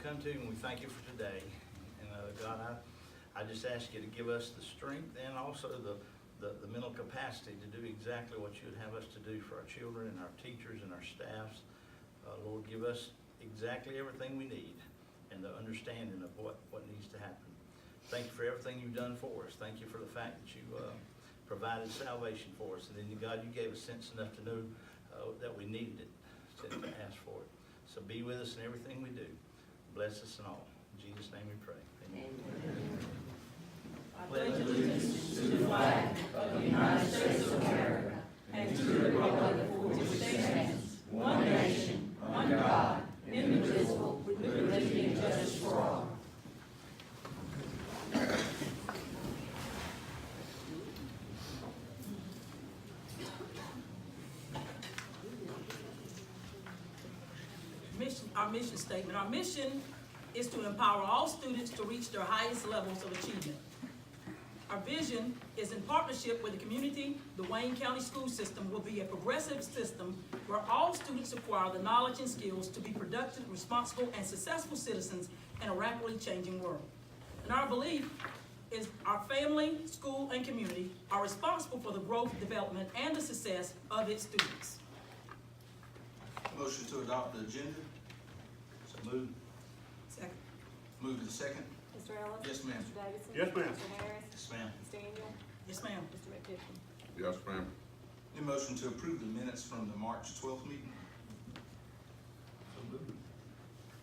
come to and we thank you for today. And God, I just ask you to give us the strength and also the mental capacity to do exactly what you would have us to do for our children and our teachers and our staffs. Lord, give us exactly everything we need and the understanding of what needs to happen. Thank you for everything you've done for us. Thank you for the fact that you provided salvation for us. And then, God, you gave us sense enough to know that we needed it, to ask for it. So be with us in everything we do. Bless us and all. In Jesus' name we pray. Amen. I pledge allegiance to the flag of the United States of America and to the republic for which it stands, one nation, under God, indivisible, with liberty and justice for all. Our mission statement. Our mission is to empower all students to reach their highest levels of achievement. Our vision is in partnership with the community. The Wayne County school system will be a progressive system where all students acquire the knowledge and skills to be productive, responsible, and successful citizens in a rapidly changing world. And our belief is our family, school, and community are responsible for the growth, development, and the success of its students. Motion to adopt the agenda. So move. Second. Move to the second. Mr. Ellis? Yes, ma'am. Mr. Davidson? Yes, ma'am. Mr. Harris? Yes, ma'am. Ms. Daniel? Yes, ma'am. Mr. McPherson? Yes, ma'am. Need a motion to approve the minutes from the March 12th meeting. So move.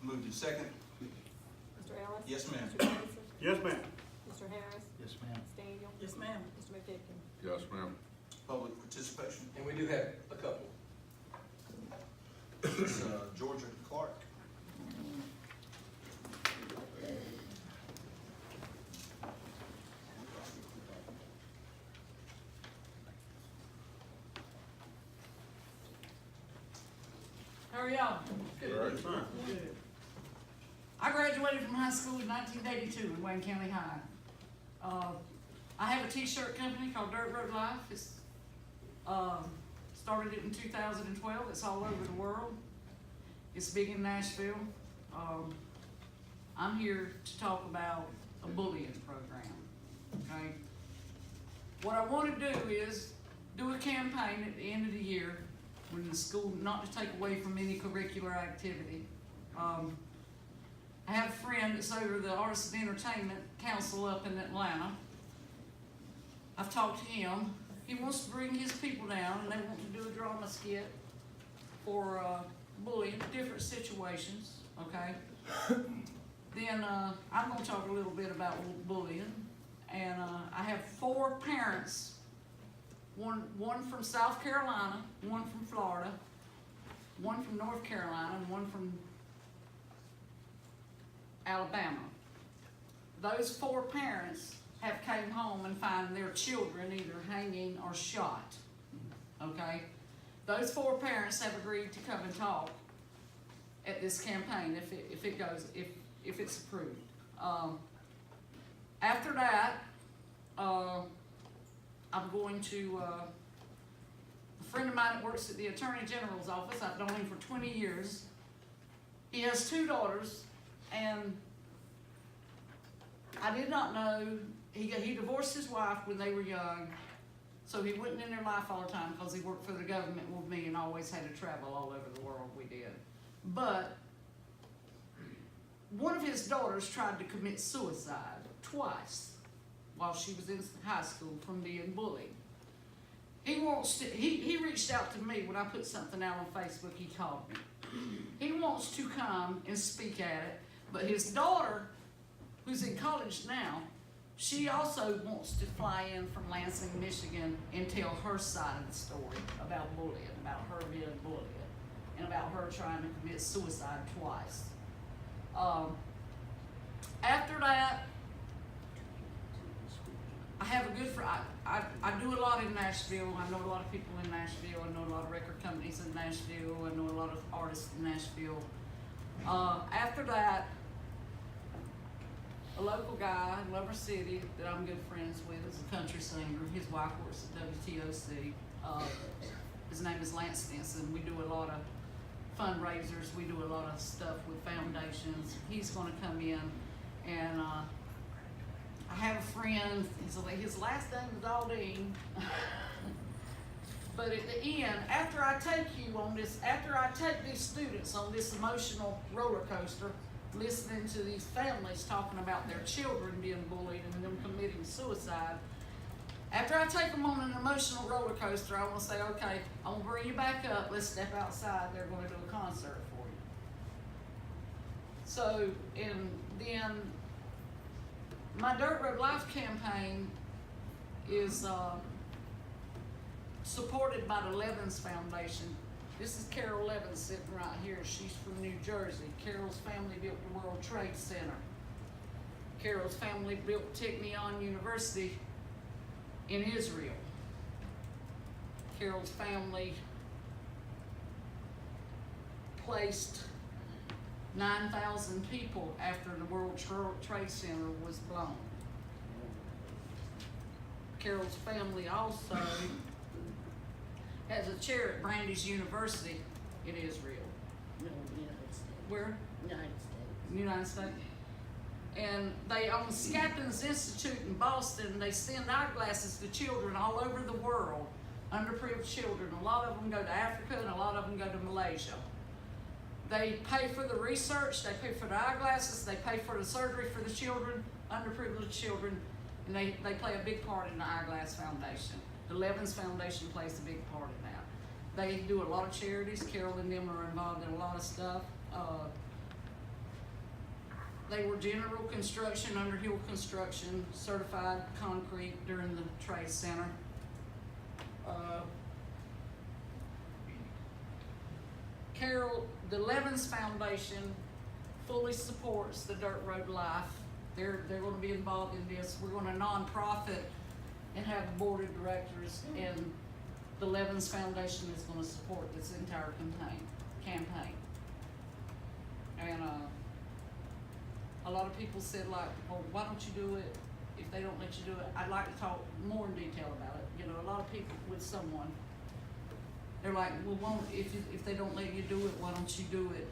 Move to the second. Mr. Ellis? Yes, ma'am. Mr. Davidson? Yes, ma'am. Mr. Harris? Yes, ma'am. Ms. Daniel? Yes, ma'am. Mr. McPherson? Yes, ma'am. Public participation. And we do have a couple. It's Georgia Clark. How are y'all? Right, fine. I graduated from high school in 1982 in Wayne County High. I have a t-shirt company called Dirt Road Life. It's started it in 2012. It's all over the world. It's big in Nashville. I'm here to talk about a bullying program, okay? What I want to do is do a campaign at the end of the year when the school, not to take away from any curricular activity. I have a friend that's over the Arts and Entertainment Council up in Atlanta. I've talked to him. He wants to bring his people down and they want to do a drama skit for bullying, different situations, okay? Then I'm gonna talk a little bit about bullying. And I have 4 parents, one from South Carolina, one from Florida, one from North Carolina, and one from Alabama. Those 4 parents have came home and find their children either hanging or shot, okay? Those 4 parents have agreed to come and talk at this campaign if it's approved. After that, I'm going to, a friend of mine that works at the Attorney General's office, I've known him for 20 years. He has 2 daughters, and I did not know, he divorced his wife when they were young, so he wasn't in their life all the time because he worked for the government with me and always had to travel all over the world, we did. But one of his daughters tried to commit suicide twice while she was in high school from being bullied. He reached out to me when I put something out on Facebook, he called me. He wants to come and speak at it, but his daughter, who's in college now, she also wants to fly in from Lansing, Michigan and tell her side of the story about bullying, about her being bullied, and about her trying to commit suicide twice. After that, I have a good friend. I do a lot in Nashville. I know a lot of people in Nashville. I know a lot of record companies in Nashville. I know a lot of artists in Nashville. After that, a local guy in Lover City that I'm good friends with is a country singer. His wife works at WTOC. His name is Lance Stinson. We do a lot of fundraisers. We do a lot of stuff with foundations. He's gonna come in and, I have a friend, his last name is Aldine. But at the end, after I take these students on this emotional roller coaster, listening to these families talking about their children being bullied and them committing suicide, after I take them on an emotional roller coaster, I wanna say, okay, I'm gonna bring you back up, let's step outside, they're gonna do a concert for you. So, and then, my Dirt Road Life campaign is, supported by the Levens Foundation. This is Carol Levens sitting right here. She's from New Jersey. Carol's family built the World Trade Center. Carol's family built Technion University in Israel. Carol's family placed 9,000 people after the World Trade Center was blown. Carol's family also has a chair at Brandeis University in Israel. No, United States. Where? United States. United States. And they own Skapton's Institute in Boston. They send eyeglasses to children all over the world, underprivileged children. A lot of them go to Africa and a lot of them go to Malaysia. They pay for the research, they pay for the eyeglasses, they pay for the surgery for the children, underprivileged children, and they play a big part in the Eyeglass Foundation. The Levens Foundation plays a big part in that. They do a lot of charities. Carol and them are involved in a lot of stuff. They were general construction, Underhill Construction, certified concrete during the Trade Center. Carol, the Levens Foundation fully supports the Dirt Road Life. They're going to be involved in this. We're going to nonprofit and have a board of directors, and the Levens Foundation is going to support this entire campaign. And a lot of people said, like, well, why don't you do it if they don't let you do it? I'd like to talk more in detail about it. You know, a lot of people with someone, they're like, well, if they don't let you do it, why don't you do it,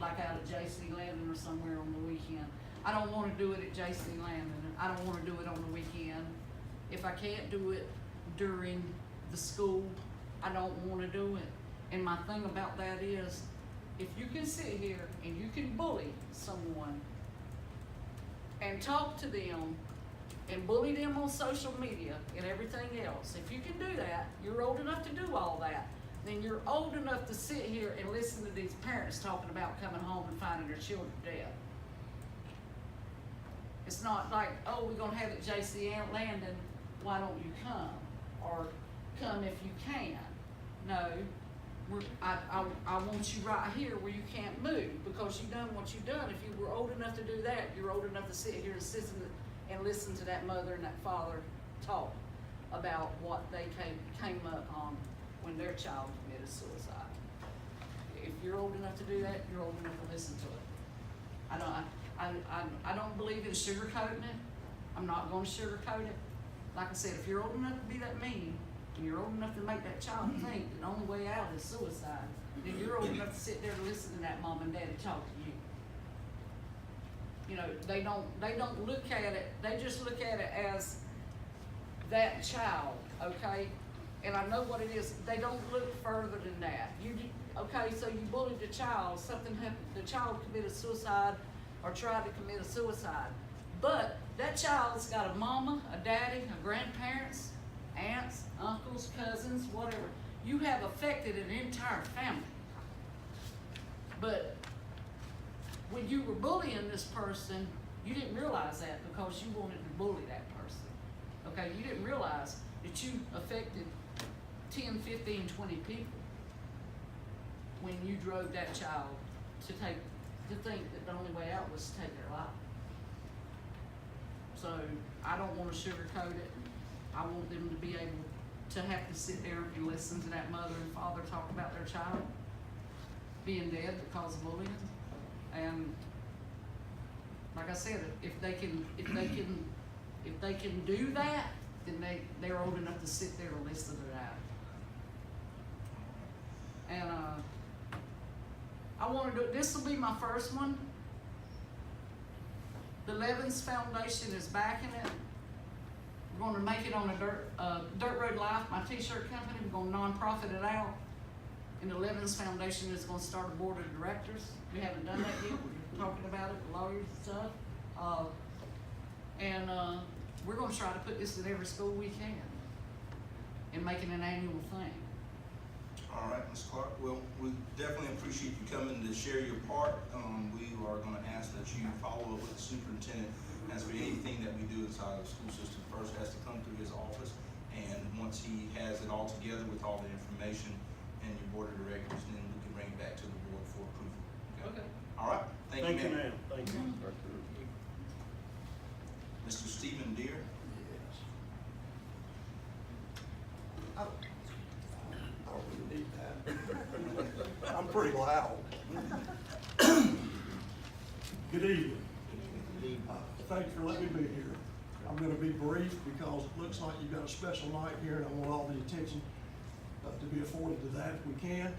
like out at J.C. Landon or somewhere on the weekend? I don't want to do it at J.C. Landon. I don't want to do it on the weekend. If I can't do it during the school, I don't want to do it. And my thing about that is, if you can sit here and you can bully someone and talk to them and bully them on social media and everything else, if you can do that, you're old enough to do all that, then you're old enough to sit here and listen to these parents talking about coming home and finding their children dead. It's not like, oh, we're gonna have it J.C. Landon, why don't you come? Or come if you can. No, I want you right here where you can't move, because you've done what you've done. If you were old enough to do that, you're old enough to sit here and listen to that mother and that father talk about what they came up on when their child committed suicide. If you're old enough to do that, you're old enough to listen to it. I don't believe in sugarcoating it. I'm not gonna sugarcoat it. Like I said, if you're old enough to be that mean, and you're old enough to make that child think that the only way out is suicide, then you're old enough to sit there and listen to that mom and daddy talk to you. You know, they don't look at it, they just look at it as that child, okay? And I know what it is. They don't look further than that. Okay, so you bullied the child, something happened, the child committed suicide or tried to commit a suicide. But that child's got a mama, a daddy, a grandparents, aunts, uncles, cousins, whatever. You have affected an entire family. But when you were bullying this person, you didn't realize that because you wanted to bully that person. Okay, you didn't realize that you affected 10, 15, 20 people when you drove that child to think that the only way out was to take their life. So I don't want to sugarcoat it. I want them to be able to have to sit there and listen to that mother and father talk about their child being dead because of bullying. And like I said, if they can do that, then they're old enough to sit there and listen to that. And, I wanna do, this will be my first one. The Levens Foundation is backing it. We're gonna make it on a Dirt Road Life, my t-shirt company, we're gonna nonprofit it out. And the Levens Foundation is gonna start a board of directors. We haven't done that yet, we're talking about it, lawyers and stuff. We're gonna try to put this in every school we can and make it an annual thing. All right, Ms. Clark, well, we definitely appreciate you coming to share your part. We are gonna ask that you follow up with the superintendent. As for anything that we do inside of the school system, first has to come through his office. And once he has it all together with all the information and your board of directors, then we can bring it back to the board for approval. Okay. All right, thank you, ma'am. Thank you. Mr. Stephen Deere? I don't really need that. I'm pretty loud. Good evening. Thank you for letting me be here. I'm gonna be brief because it looks like you've got a special night here and I want all the attention to be afforded to that if we can.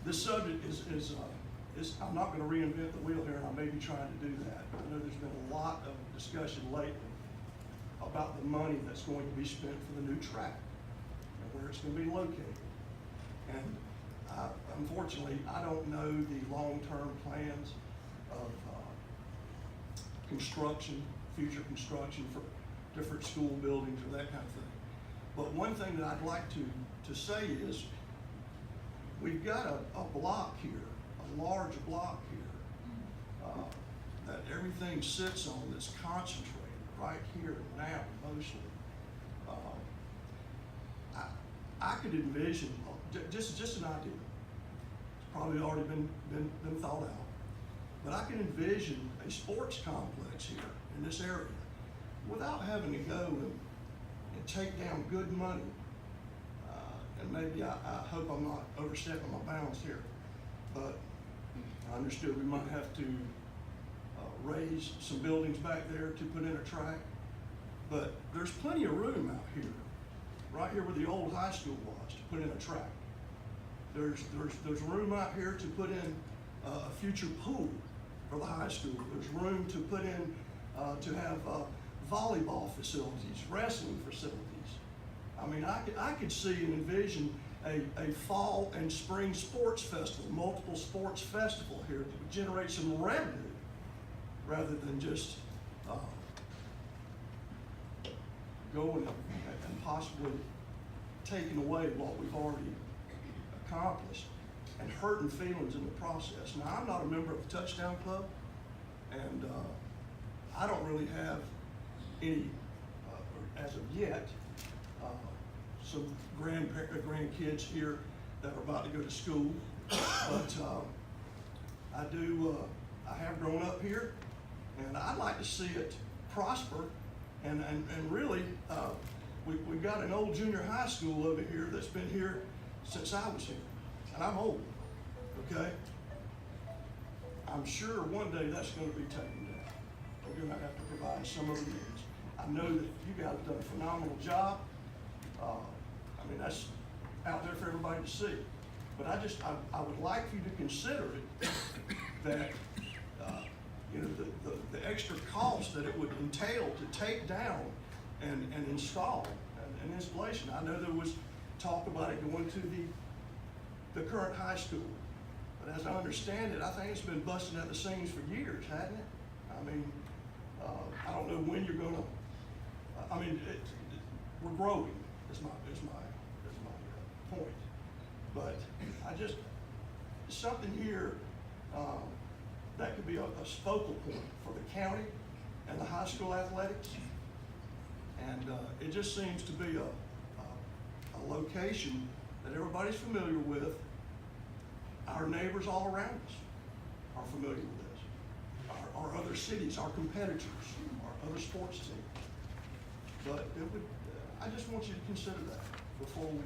This subject is I'm not gonna reinvent the wheel here, and I may be trying to do that. I know there's been a lot of discussion lately about the money that's going to be spent for the new track and where it's gonna be located. And unfortunately, I don't know the long-term plans of construction, future construction for different school buildings or that kind of thing. But one thing that I'd like to say is we've got a block here, a large block here, that everything sits on that's concentrated right here now mostly. I could envision, just an idea, it's probably already been thought out, but I can envision a sports complex here in this area without having to go and take down good money. And maybe I hope I'm not overstepping my bounds here, but I understood we might have to raise some buildings back there to put in a track, but there's plenty of room out here, right here where the old high school was, to put in a track. There's room out here to put in a future pool for the high school. There's room to put in, to have volleyball facilities, wrestling facilities. I mean, I could see and envision a fall and spring sports festival, multiple sports festival here that would generate some revenue rather than just going and possibly taking away what we've already accomplished and hurting feelings in the process. Now, I'm not a member of the Touchdown Club, and I don't really have any, as of yet, some grandkids here that are about to go to school, but I have grown up here, and I'd like to see it prosper, and really, we've got an old junior high school over here that's been here since I was here, and I'm old, okay? I'm sure one day that's gonna be taken down. We're gonna have to provide some of the needs. I know that you guys have done a phenomenal job. I mean, that's out there for everybody to see. But I would like for you to consider it that, you know, the extra cost that it would entail to take down and install an installation. I know there was talk about it going to the current high school. But as I understand it, I think it's been busting at the seams for years, hasn't it? I mean, I don't know when you're gonna, I mean, we're growing, is my point. But something here, that could be a focal point for the county and the high school athletics. And it just seems to be a location that everybody's familiar with. Our neighbors all around us are familiar with this. Our other cities, our competitors, our other sports teams. But I just want you to consider that before we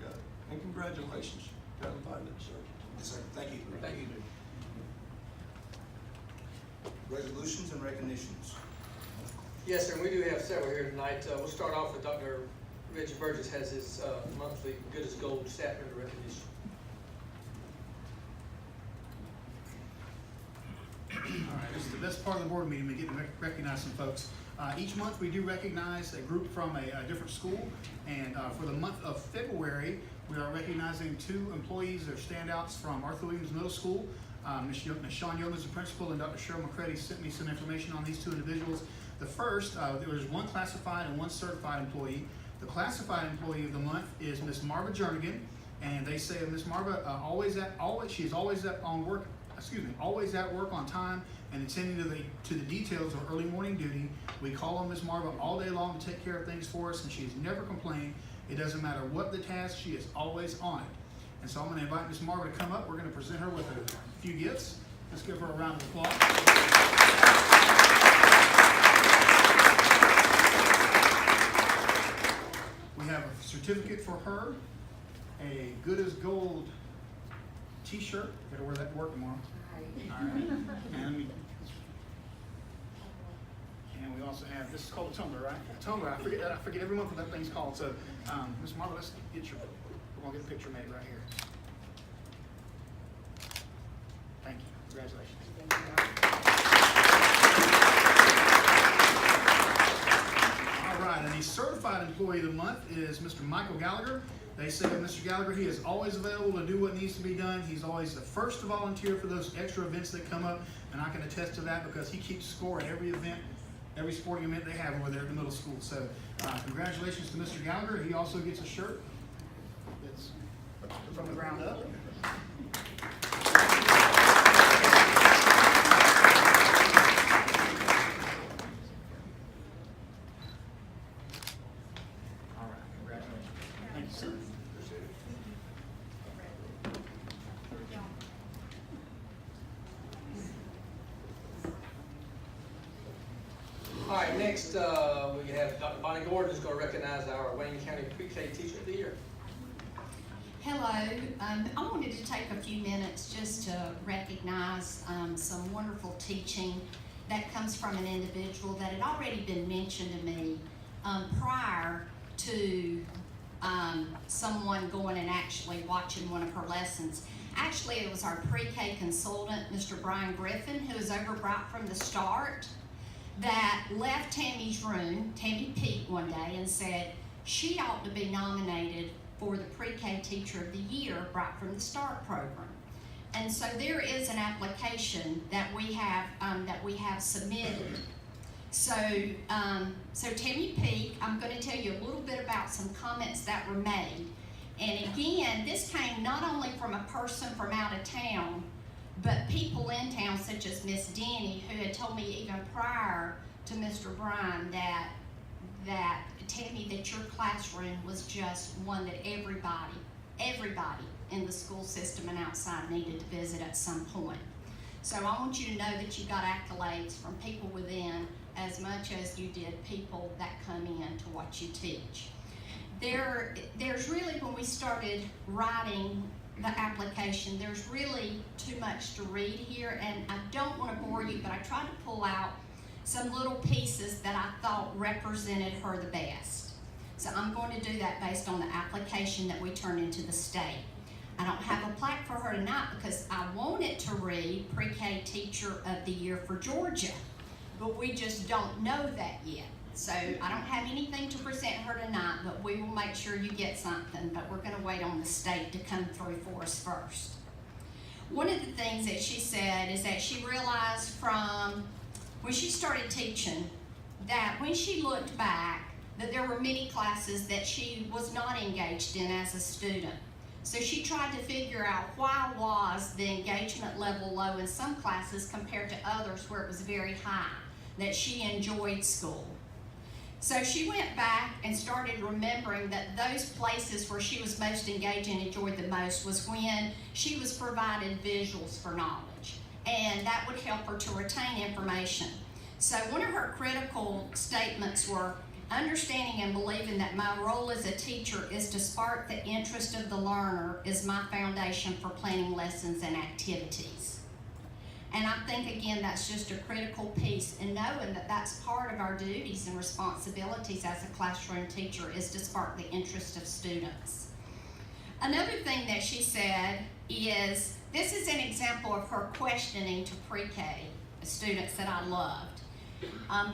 go. And congratulations to everybody that deserves it. Yes, sir. Thank you. Thank you. Resolutions and recognitions. Yes, sir, we do have several here tonight. We'll start off with Dr. Reggie Burgess has his monthly Good as Gold staff member recognition. All right, this is the best part of the board meeting, we get to recognize some folks. Each month, we do recognize a group from a different school, and for the month of February, we are recognizing 2 employees that are standouts from Arthur Williams Middle School. Ms. Sean Young is the principal, and Dr. Cheryl McCready sent me some information on these 2 individuals. The first, there was 1 classified and 1 certified employee. The classified employee of the month is Ms. Marva Jernigan, and they say Ms. Marva she's always at work on time and attending to the details of early morning duty. We call on Ms. Marva all day long to take care of things for us, and she's never complained. It doesn't matter what the task, she is always on it. And so I'm going to invite Ms. Marva to come up. We're going to present her with a few gifts. Let's give her a round of applause. We have a certificate for her, a Good as Gold t-shirt. Gotta wear that to work tomorrow. All right. And we also have, this is called a tumbler, right? A tumbler, I forget every month what that thing's called. So, Ms. Marva, let's get we're gonna get a picture made right here. Thank you, congratulations. All right, and the certified employee of the month is Mr. Michael Gallagher. They say of Mr. Gallagher, he is always available to do what needs to be done. He's always the first to volunteer for those extra events that come up, and I can attest to that because he keeps score at every event, every sporting event they have over there at the middle school. So congratulations to Mr. Gallagher. He also gets a shirt that's from the ground up. All right, congratulations. Thank you, sir. All right, next we have Dr. Bonnie Gordon, who's going to recognize our Wayne County Pre-K Teacher of the Year. Hello, I wanted to take a few minutes just to recognize some wonderful teaching that comes from an individual that had already been mentioned to me prior to someone going and actually watching one of her lessons. Actually, it was our pre-K consultant, Mr. Brian Griffin, who was over right from the start, that left Tammy's room, Tammy Peak, one day and said she ought to be nominated for the Pre-K Teacher of the Year right from the start program. And so there is an application that we have submitted. So Tammy Peak, I'm going to tell you a little bit about some comments that were made. And again, this came not only from a person from out of town, but people in town such as Miss Denny, who had told me even prior to Mr. Bryan that Tammy, that your classroom was just one that everybody in the school system and outside needed to visit at some point. So I want you to know that you got accolades from people within as much as you did people that come in to watch you teach. There's really, when we started writing the application, there's really too much to read here, and I don't want to bore you, but I tried to pull out some little pieces that I thought represented her the best. So I'm going to do that based on the application that we turned into the state. I don't have a plaque for her tonight because I wanted to read Pre-K Teacher of the Year for Georgia, but we just don't know that yet. So I don't have anything to present her tonight, but we will make sure you get something, but we're going to wait on the state to come through for us first. One of the things that she said is that she realized from when she started teaching that when she looked back that there were many classes that she was not engaged in as a student. So she tried to figure out why was the engagement level low in some classes compared to others where it was very high, that she enjoyed school. So she went back and started remembering that those places where she was most engaged and enjoyed the most was when she was provided visuals for knowledge, and that would help her to retain information. So one of her critical statements were, understanding and believing that my role as a teacher is to spark the interest of the learner is my foundation for planning lessons and activities. And I think, again, that's just a critical piece, and knowing that that's part of our duties and responsibilities as a classroom teacher is to spark the interest of students. Another thing that she said is, this is an example of her questioning to pre-K students that I loved.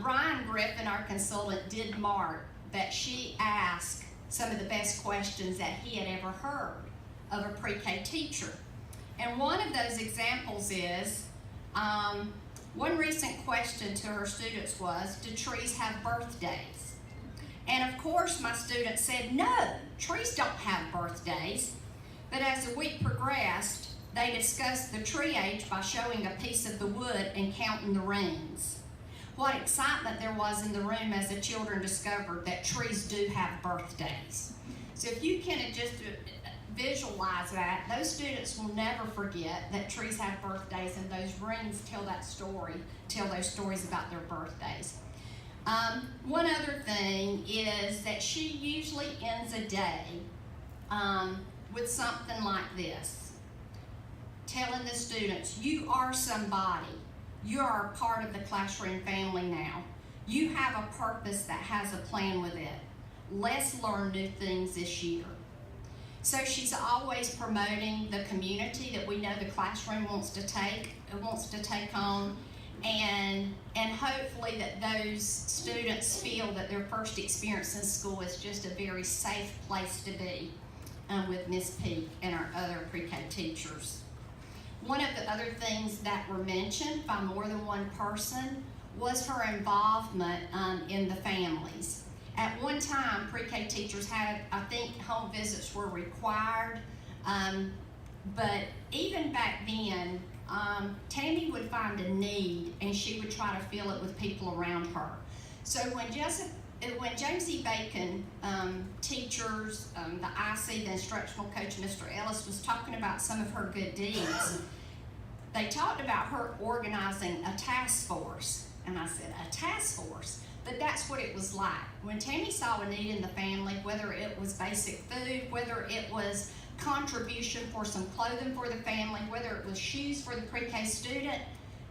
Brian Griffin, our consultant, did mark that she asked some of the best questions that he had ever heard of a pre-K teacher. And one of those examples is, one recent question to her students was, do trees have birthdays? And of course my students said, no, trees don't have birthdays. But as the week progressed, they discussed the tree age by showing a piece of the wood and counting the rings. What excitement there was in the room as the children discovered that trees do have birthdays. So if you can just visualize that, those students will never forget that trees have birthdays, and those rings tell those stories about their birthdays. One other thing is that she usually ends a day with something like this, telling the students, you are somebody. You are a part of the classroom family now. You have a purpose that has a plan with it. Let's learn new things this year. So she's always promoting the community that we know the classroom wants to take on, and hopefully that those students feel that their first experience in school is just a very safe place to be with Ms. Peak and our other pre-K teachers. One of the other things that were mentioned by more than one person was her involvement in the families. At one time, pre-K teachers had, I think home visits were required, but even back then, Tammy would find a need and she would try to fill it with people around her. So when James E. Bacon teachers, the IC, the instructional coach, Mr. Ellis, was talking about some of her good deeds, they talked about her organizing a task force. And I said, a task force? But that's what it was like. When Tammy saw a need in the family, whether it was basic food, whether it was contribution for some clothing for the family, whether it was shoes for the pre-K student,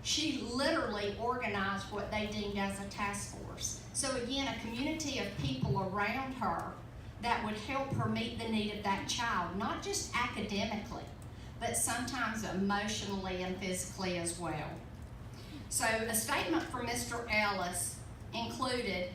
she literally organized what they deemed as a task force. So again, a community of people around her that would help her meet the need of that child, not just academically, but sometimes emotionally and physically as well. So a statement from Mr. Ellis included,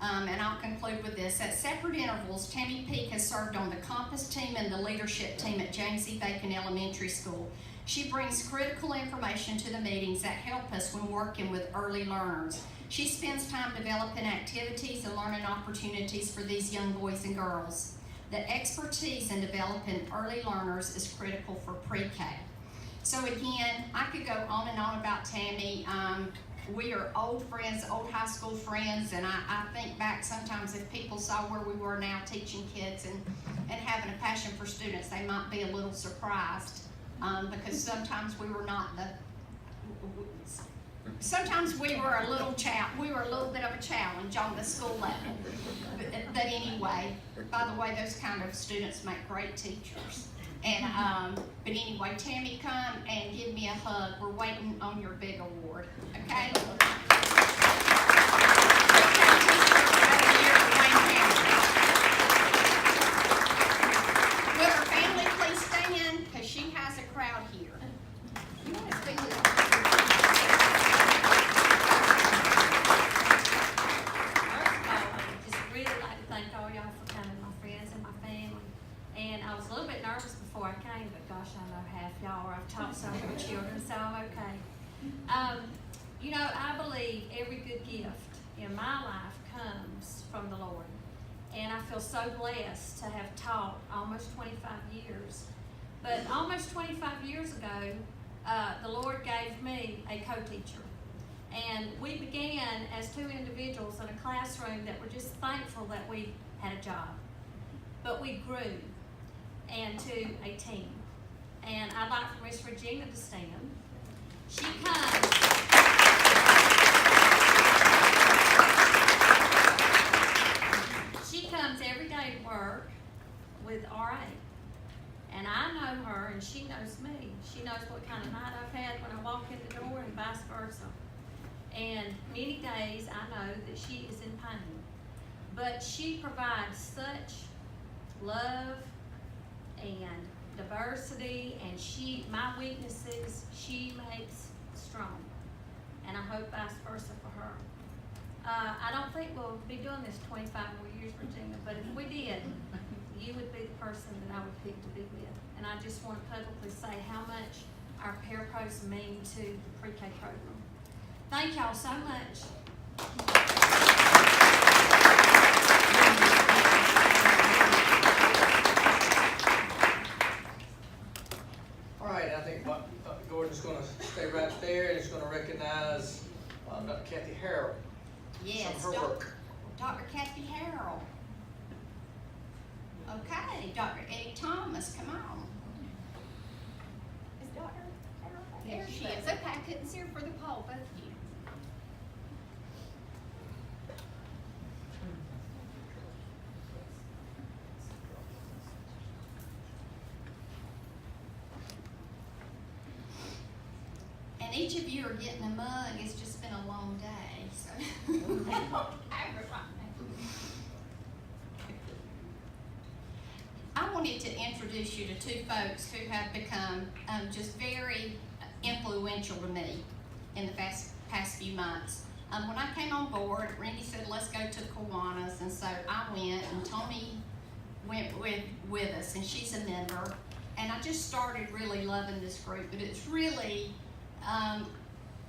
and I'll conclude with this, at separate intervals, Tammy Peak has served on the Compass team and the leadership team at James E. Bacon Elementary School. She brings critical information to the meetings that help us when working with early learners. She spends time developing activities and learning opportunities for these young boys and girls. The expertise in developing early learners is critical for pre-K. So again, I could go on and on about Tammy. We are old friends, old high school friends, and I think back sometimes if people saw where we were now teaching kids and having a passion for students, they might be a little surprised because sometimes we were a little bit of a challenge on the school level. But anyway, by the way, those kind of students make great teachers. And but anyway, Tammy, come and give me a hug. We're waiting on your big award, okay? Will her family please stand? Because she has a crowd here. You want to speak to them? First of all, I would just really like to thank all y'all for coming, my friends and my family. And I was a little bit nervous before I came, but gosh, I know half y'all, or I've taught some of the children, so I'm okay. You know, I believe every good gift in my life comes from the Lord. And I feel so blessed to have taught almost 25 years. But almost 25 years ago, the Lord gave me a co-teacher. And we began as two individuals in a classroom that were just thankful that we had a job. But we grew into a team. And I'd like for Miss Regina to stand. She comes every day to work with RA. And I know her and she knows me. She knows what kind of night I've had when I walk in the door and vice versa. And many days I know that she is in pain. But she provides such love and diversity, and my weaknesses, she makes strong. And I hope vice versa for her. I don't think we'll be doing this 25 more years, Regina, but if we did, you would be the person that I would pick to be with. And I just want to publicly say how much our parapros mean to the pre-K program. Thank y'all so much. All right, I think Dr. Gordon's gonna stay right there, and is gonna recognize Dr. Kathy Harrell. Yes, Some of her work. Dr. Kathy Harrell. Okay, Dr. Eddie Thomas, come on. Is Dr. Harrell? There she is. Okay, I couldn't see her for the poll, both of you. And each of you are getting a mug. It's just been a long day, so. I wanted to introduce you to two folks who have become just very influential to me in the past few months. When I came on board, Randy said, let's go to Kiwanis, and so I went, and Tony went with us, and she's a member. And I just started really loving this group, but it's really, I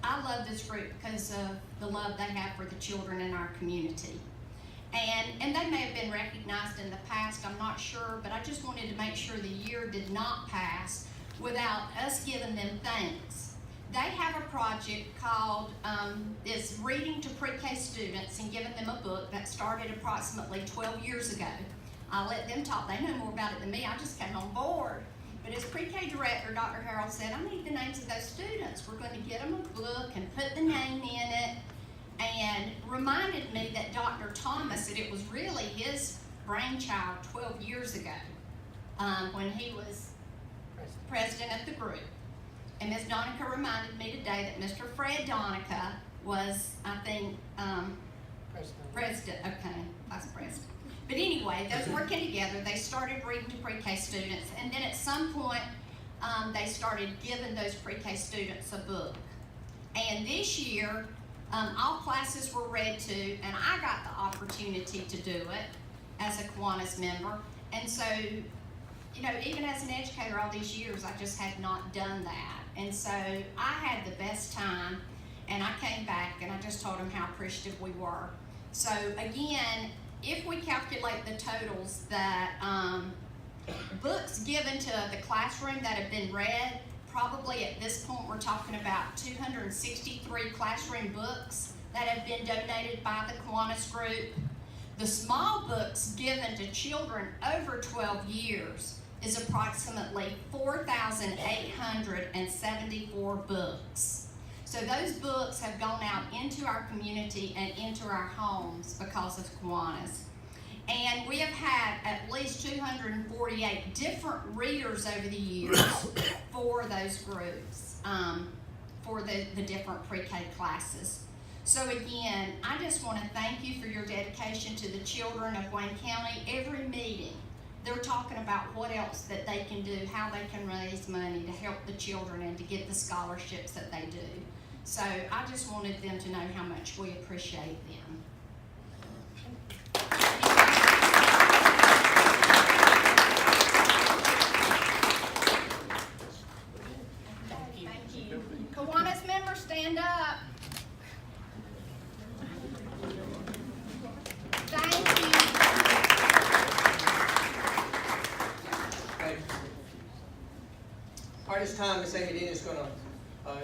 love this group because of the love they have for the children in our community. And they may have been recognized in the past, I'm not sure, but I just wanted to make sure the year did not pass without us giving them thanks. They have a project called, is Reading to Pre-K Students and giving them a book that started approximately 12 years ago. I'll let them talk, they know more about it than me, I just came on board. But as pre-K director, Dr. Harrell said, I need the names of those students. We're going to get them a book and put the name in it, and reminded me that Dr. Thomas said it was really his brainchild 12 years ago when he was president of the group. And Ms. Donica reminded me today that Mr. Fred Donica was, I think, president, okay, vice president. But anyway, those working together, they started Reading to Pre-K students, and then at some point, they started giving those pre-K students a book. And this year, all classes were read to, and I got the opportunity to do it as a Kiwanis member. And so, you know, even as an educator all these years, I just had not done that. And so I had the best time, and I came back and I just told them how appreciative we were. So again, if we calculate the totals that books given to the classroom that have been read, probably at this point we're talking about 263 classroom books that have been donated by the Kiwanis group. The small books given to children over 12 years is approximately 4,874 books. So those books have gone out into our community and into our homes because of Kiwanis. And we have had at least 248 different readers over the years for those groups, for the different pre-K classes. So again, I just want to thank you for your dedication to the children of Wayne County. Every meeting, they're talking about what else that they can do, how they can raise money to help the children and to get the scholarships that they do. So I just wanted them to know how much we appreciate them. Thank you. Kiwanis members, stand up. Thank you. Thank you. All right, this time, Ms. Amy Dean is gonna,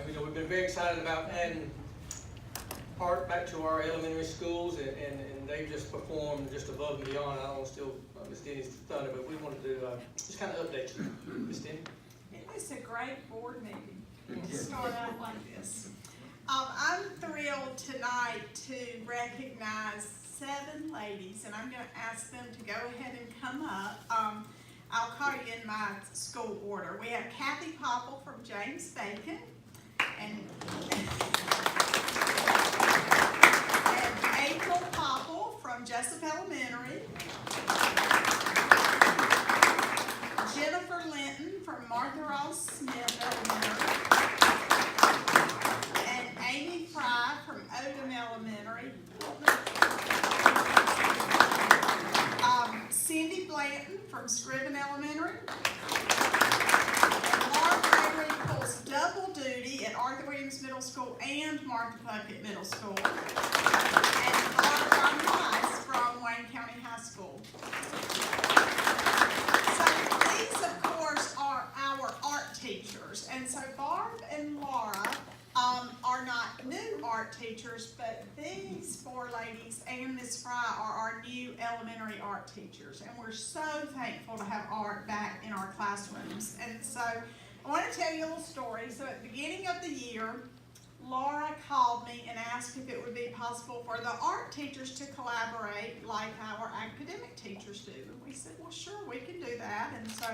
we've been very excited about adding part back to our elementary schools, and they've just performed just above and beyond. I don't want to steal Ms. Denny's thunder, but we wanted to just kind of update you, Ms. Denny. It's a great board meeting to start out like this. I'm thrilled tonight to recognize 7 ladies, and I'm going to ask them to go ahead and come up. I'll call you in my school order. We have Kathy Popple from James Bacon, and April Popple from Jessup Elementary, Jennifer Linton from Martha Ross Smith Elementary, and Amy Fry from Odom Elementary, Cindy Blanton from Scriven Elementary, and Laura Gregory pulls double duty at Arthur Williams Middle School and Martha Puckett Middle School, and Laura Rice from Wayne County High School. So these, of course, are our art teachers, and so Barb and Laura are not new art teachers, but these four ladies and Miss Fry are our new elementary art teachers, and we're so thankful to have art back in our classrooms. And so I want to tell you a little story. So at the beginning of the year, Laura called me and asked if it would be possible for the art teachers to collaborate like our academic teachers do. And we said, well, sure, we can do that. And so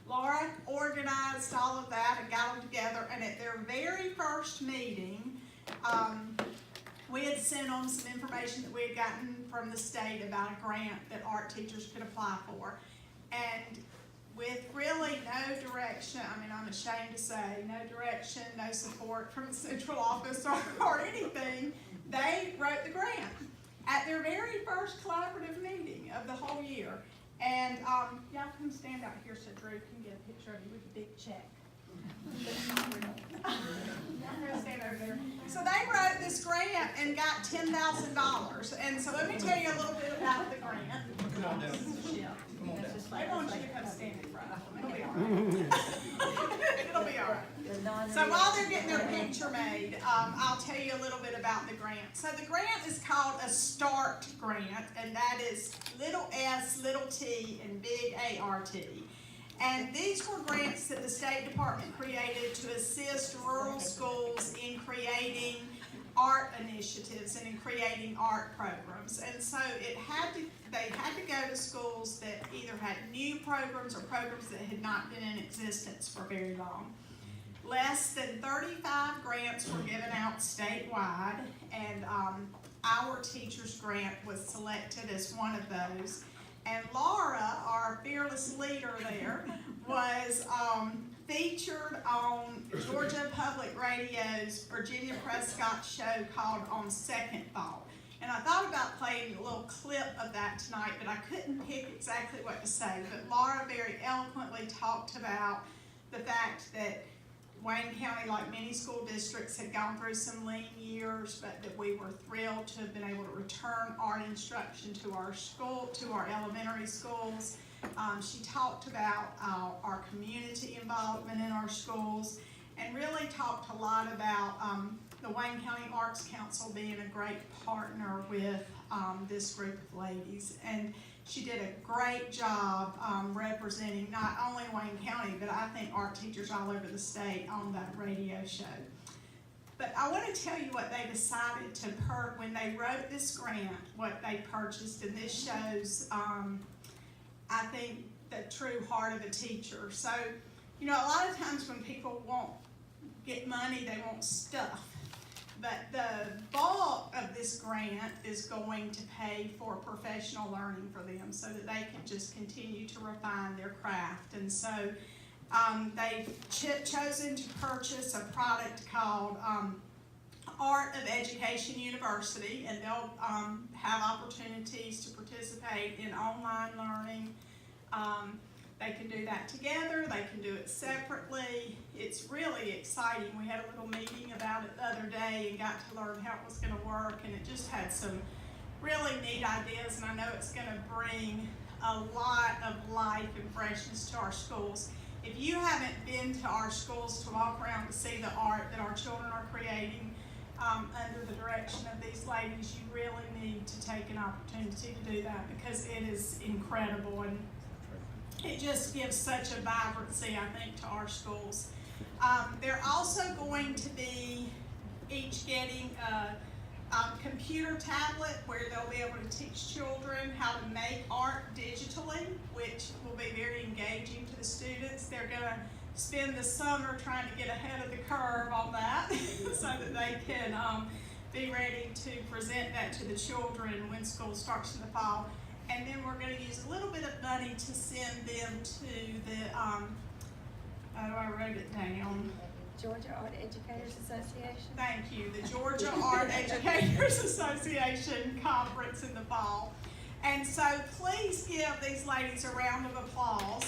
Laura organized all of that and got them together, and at their very first meeting, we had sent them some information that we had gotten from the state about a grant that art teachers could apply for. And with really no direction, I mean, I'm ashamed to say, no direction, no support from the central office or anything, they wrote the grant at their very first collaborative meeting of the whole year. And y'all come stand out here so Drew can get a picture of you with a big check. Y'all go stand over there. So they wrote this grant and got $10,000. And so let me tell you a little bit about the grant. Come on down. I want you to come stand in front of them. It'll be all right. It'll be all right. So while they're getting their picture made, I'll tell you a little bit about the grant. So the grant is called a START grant, and that is little s, little t, and big A-R-T. And these were grants that the State Department created to assist rural schools in creating art initiatives and in creating art programs. And so they had to go to schools that either had new programs or programs that had not been in existence for very long. Less than 35 grants were given out statewide, and our teacher's grant was selected as one of those. And Laura, our fearless leader there, was featured on Georgia Public Radio's Virginia Prescott show called On Second Thought. And I thought about playing a little clip of that tonight, but I couldn't pick exactly what to say. But Laura very eloquently talked about the fact that Wayne County, like many school districts, had gone through some lean years, but that we were thrilled to have been able to return art instruction to our school, to our elementary schools. She talked about our community involvement in our schools, and really talked a lot about the Wayne County Arts Council being a great partner with this group of ladies. And she did a great job representing not only Wayne County, but I think art teachers all over the state on that radio show. But I want to tell you what they decided to when they wrote this grant, what they purchased, and this shows, I think, the true heart of a teacher. So, you know, a lot of times when people get money, they want stuff. But the bulk of this grant is going to pay for professional learning for them so that they can just continue to refine their craft. And so they've chosen to purchase a product called Art of Education University, and they'll have opportunities to participate in online learning. They can do that together, they can do it separately. It's really exciting. We had a little meeting about it the other day and got to learn how it was going to work, and it just had some really neat ideas, and I know it's going to bring a lot of life and freshness to our schools. If you haven't been to our schools to walk around to see the art that our children are creating under the direction of these ladies, you really need to take an opportunity to do that, because it is incredible, and it just gives such a vibrancy, I think, to our schools. They're also going to be each getting a computer tablet where they'll be able to teach children how to make art digitally, which will be very engaging to the students. They're gonna spend the summer trying to get ahead of the curve on that so that they can be ready to present that to the children when school starts in the fall. And then we're gonna use a little bit of money to send them to the, I wrote it down. Georgia Art Educators Association. Thank you, the Georgia Art Educators Association Conference in the fall. And so please give these ladies a round of applause.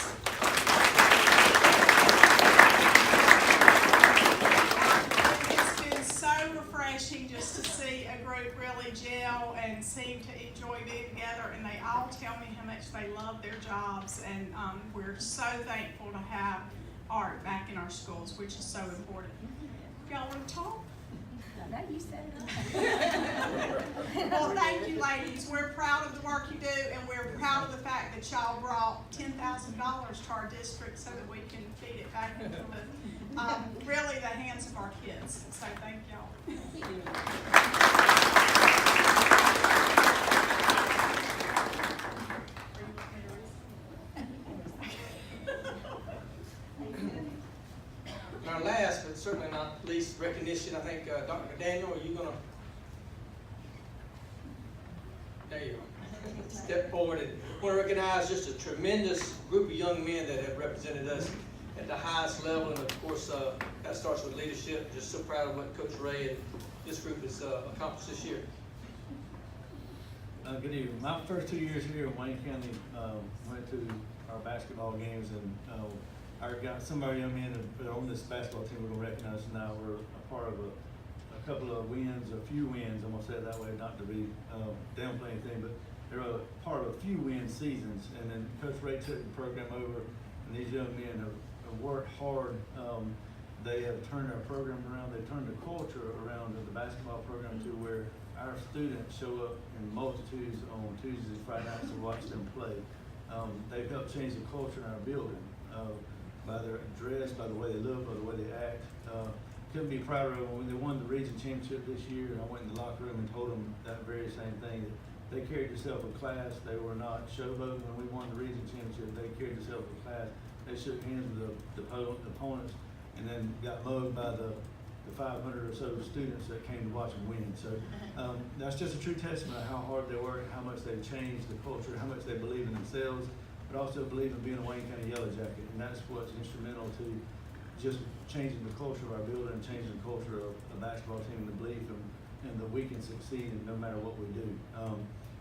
It's been so refreshing just to see a group really gel and seem to enjoy being together, and they all tell me how much they love their jobs, and we're so thankful to have art back in our schools, which is so important. Y'all want to talk? I know you said it. Well, thank you, ladies. We're proud of the work you do, and we're proud of the fact that y'all brought $10,000 to our district so that we can feed it back into the, really the hands of our kids. So thank y'all. Our last, but certainly not least, recognition, I think, Dr. Daniel, are you gonna? There you are. Step forward and want to recognize just a tremendous group of young men that have represented us at the highest level, and of course, that starts with leadership. Just so proud of what Coach Ray and this group has accomplished this year. Good evening. My first 2 years here in Wayne County, went to our basketball games, and some of our young men that are on this basketball team we're going to recognize now were a part of a couple of wins, a few wins, I'm going to say it that way, not to be downplay anything, but they're a part of a few win seasons. And then Coach Ray took the program over, and these young men have worked hard. They have turned our program around. They turned the culture around of the basketball program to where our students show up in multitudes on Tuesdays, Friday nights to watch them play. They've helped change the culture in our building by their dress, by the way they look, by the way they act. Couldn't be prouder of them. When they won the region championship this year, I went in the locker room and told them that very same thing. That they carried themselves with class. They were not showboating when we won the region championship. They carried themselves with class. They shook hands with the opponents, and then got mugged by the 500 or so students that came to watch them win. So that's just a true testament of how hard they work, how much they've changed the culture, how much they believe in themselves, but also believe in being a Wayne County Yellow Jacket. And that's what's instrumental to just changing the culture of our building, changing the culture of the basketball team, and the belief and that we can succeed no matter what we do.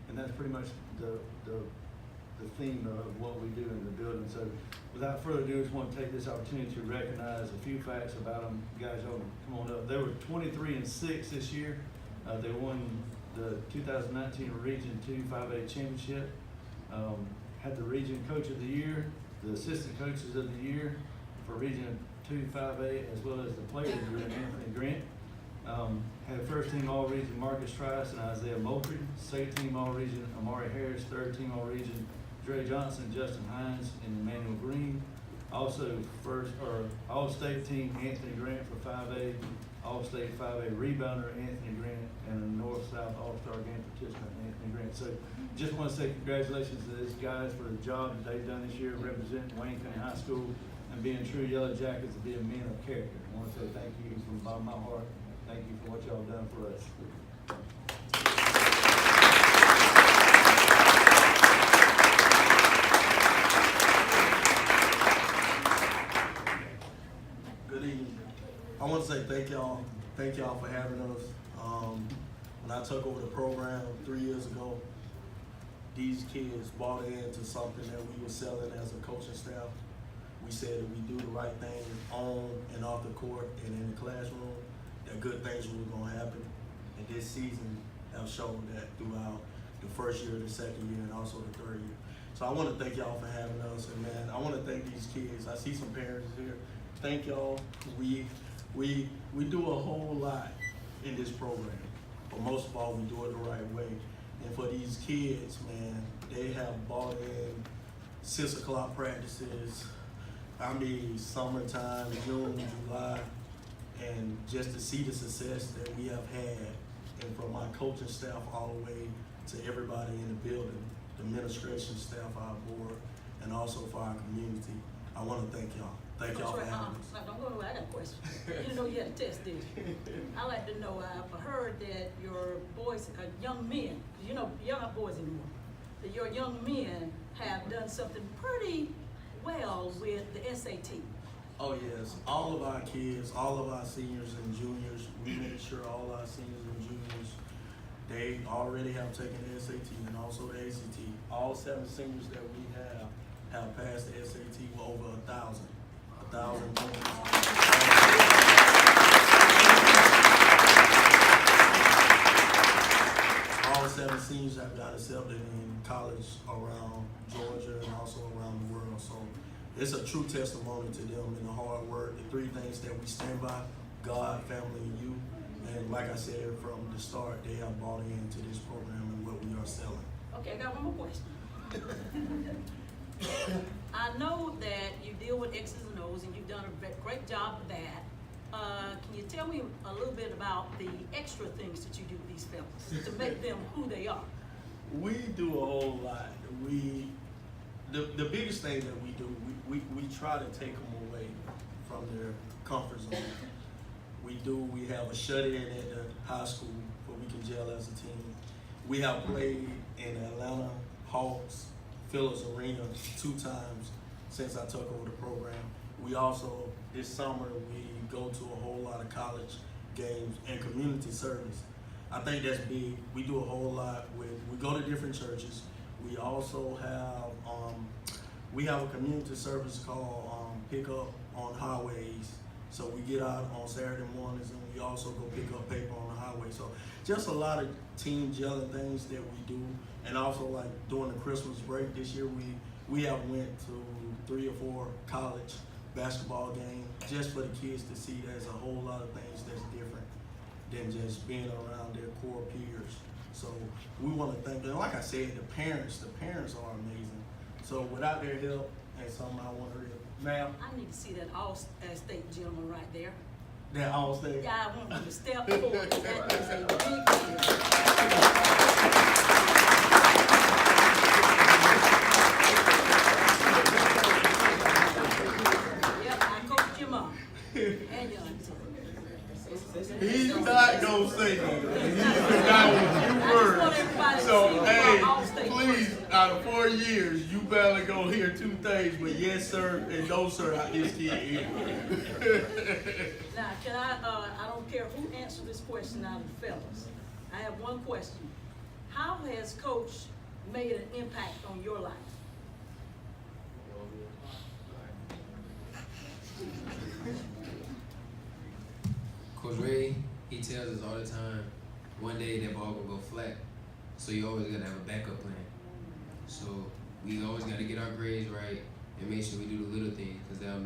And that's pretty much the theme of what we do in the building. So without further ado, I just want to take this opportunity to recognize a few facts about them. Guys, y'all come on up. They were 23-6 this year. They won the 2019 Region 2 5A Championship. Had the Region Coach of the Year, the Assistant Coaches of the Year for Region 2 5A, as well as the Player of the Year, Anthony Grant. Had first team All-Region Marcus Trice and Isaiah Moultrie, second team All-Region Amari Harris, third team All-Region Dre Johnson, Justin Hines, and Emmanuel Green. Also All-State team Anthony Grant for 5A, All-State 5A rebounder Anthony Grant, and a North-South All-Star game participant Anthony Grant. So just want to say congratulations to these guys for the job that they've done this year representing Wayne County High School and being true Yellow Jackets and being men of character. I want to say thank you from the bottom of my heart. Thank you for what y'all done for us. Good evening. I want to say thank y'all for having us. When I took over the program 3 years ago, these kids bought into something that we were selling as a coaching staff. We said that we do the right thing on and off the court and in the classroom, that good things were going to happen. And this season have shown that throughout the first year, the second year, and also the third year. So I want to thank y'all for having us, and man, I want to thank these kids. I see some parents here. Thank y'all. We do a whole lot in this program, but most of all, we do it the right way. And for these kids, man, they have bought in 6 o'clock practices. I mean, summertime, June, July, and just to see the success that we have had and from my coaching staff all the way to everybody in the building, the administration staff, our board, and also for our community. I want to thank y'all. Thank y'all for having us. Don't go away, I got a question. You didn't know you had a test, did you? I like to know, I've heard that your boys, young men, 'cause you know, you're not boys anymore, that your young men have done something pretty well with the SAT. Oh yes, all of our kids, all of our seniors and juniors, we make sure all our seniors and juniors, they already have taken the SAT and also the ACT. All 7 seniors that we have passed the SAT with over 1,000 points. All 7 seniors have got accepted in college around Georgia and also around the world. So it's a true testimony to them and the hard work, the 3 things that we stand by: God, family, and you. And like I said from the start, they have bought into this program and what we are selling. Okay, I got one more question. I know that you deal with X's and O's and you've done a great job of that. Can you tell me a little bit about the extra things that you do with these fellas to make them who they are? We do a whole lot. The biggest thing that we do, we try to take them away from their comfort zone. We have a shut-in at the high school where we can gel as a team. We have played in Atlanta Hawks Phillips Arena 2 times since I took over the program. We also, this summer, we go to a whole lot of college games and community service. I think that's big. We do a whole lot we go to different churches. We also have a community service called Pick Up on Highways. So we get out on Saturday mornings and we also go pick up paper on the highway. So just a lot of team gelling things that we do. And also like during the Christmas break this year, we have went to 3 or 4 college basketball games just for the kids to see there's a whole lot of things that's different than just being around their core peers. So we want to thank them. Like I said, the parents are amazing. So without their help and something I want to read. Ma'am? I need to see that all-state gentleman right there. That all-state? Yeah, I want him to step forward. That is a big deal. Yep, I coached your mom and your auntie. He's not gonna say that. He's the guy with few words. So, hey, please, out of 4 years, you better go hear 2 things, but yes, sir, and no, sir, out this kid here. Now, can I don't care who answered this question out of the fellas. I have one question. How has Coach made an impact on your life? Coach Ray, he tells us all the time, one day that ball will go flat. So you always gotta have a backup plan. So we always gotta get our grades right and make sure we do the little things, because that'll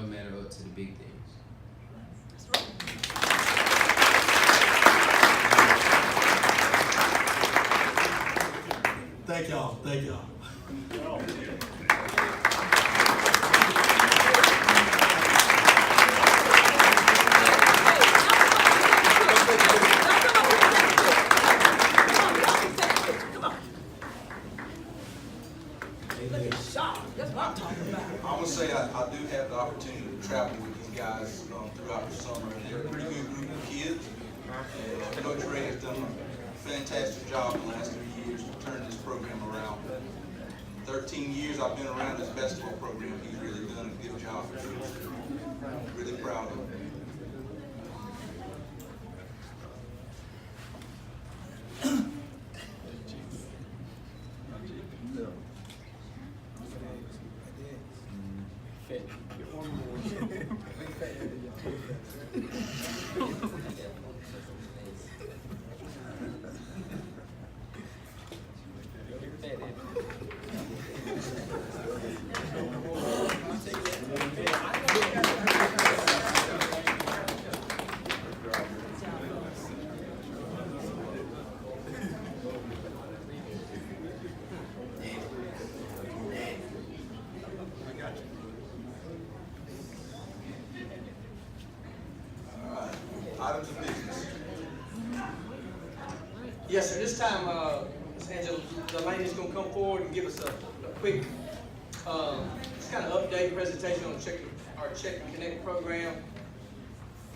matter up to the big things. That's right. Thank y'all. Thank y'all. That's what I'm talking about. I'm gonna say I do have the opportunity to travel with these guys throughout the summer, and they're a pretty good group of kids. And Coach Ray has done a fantastic job in the last 3 years to turn this program around. 13 years I've been around this basketball program. He's really done a good job. Really proud of him. Items of business. Yes, sir. This time, Ms. Angela Delaney's gonna come forward and give us a quick, just kind of update presentation on our Check and Connect program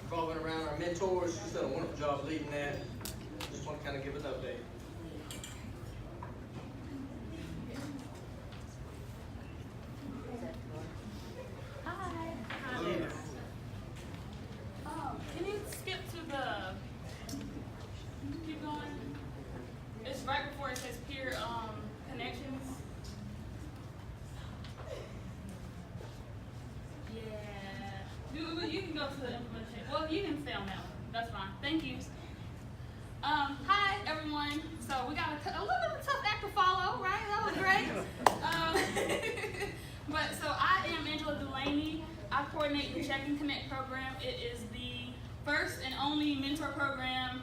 revolving around our mentors. She's done a wonderful job leading that. Just want to kind of give an update. Hi there. Can you skip to the, keep going? It's right before it says peer, connections. Yeah. You can go to the implementation. Well, you can stay on that one. That's fine. Thank you. Hi everyone. So we got a little bit of a tough act to follow, right? That was great. But so I am Angela Delaney. I coordinate the Check and Connect program. It is the first and only mentor program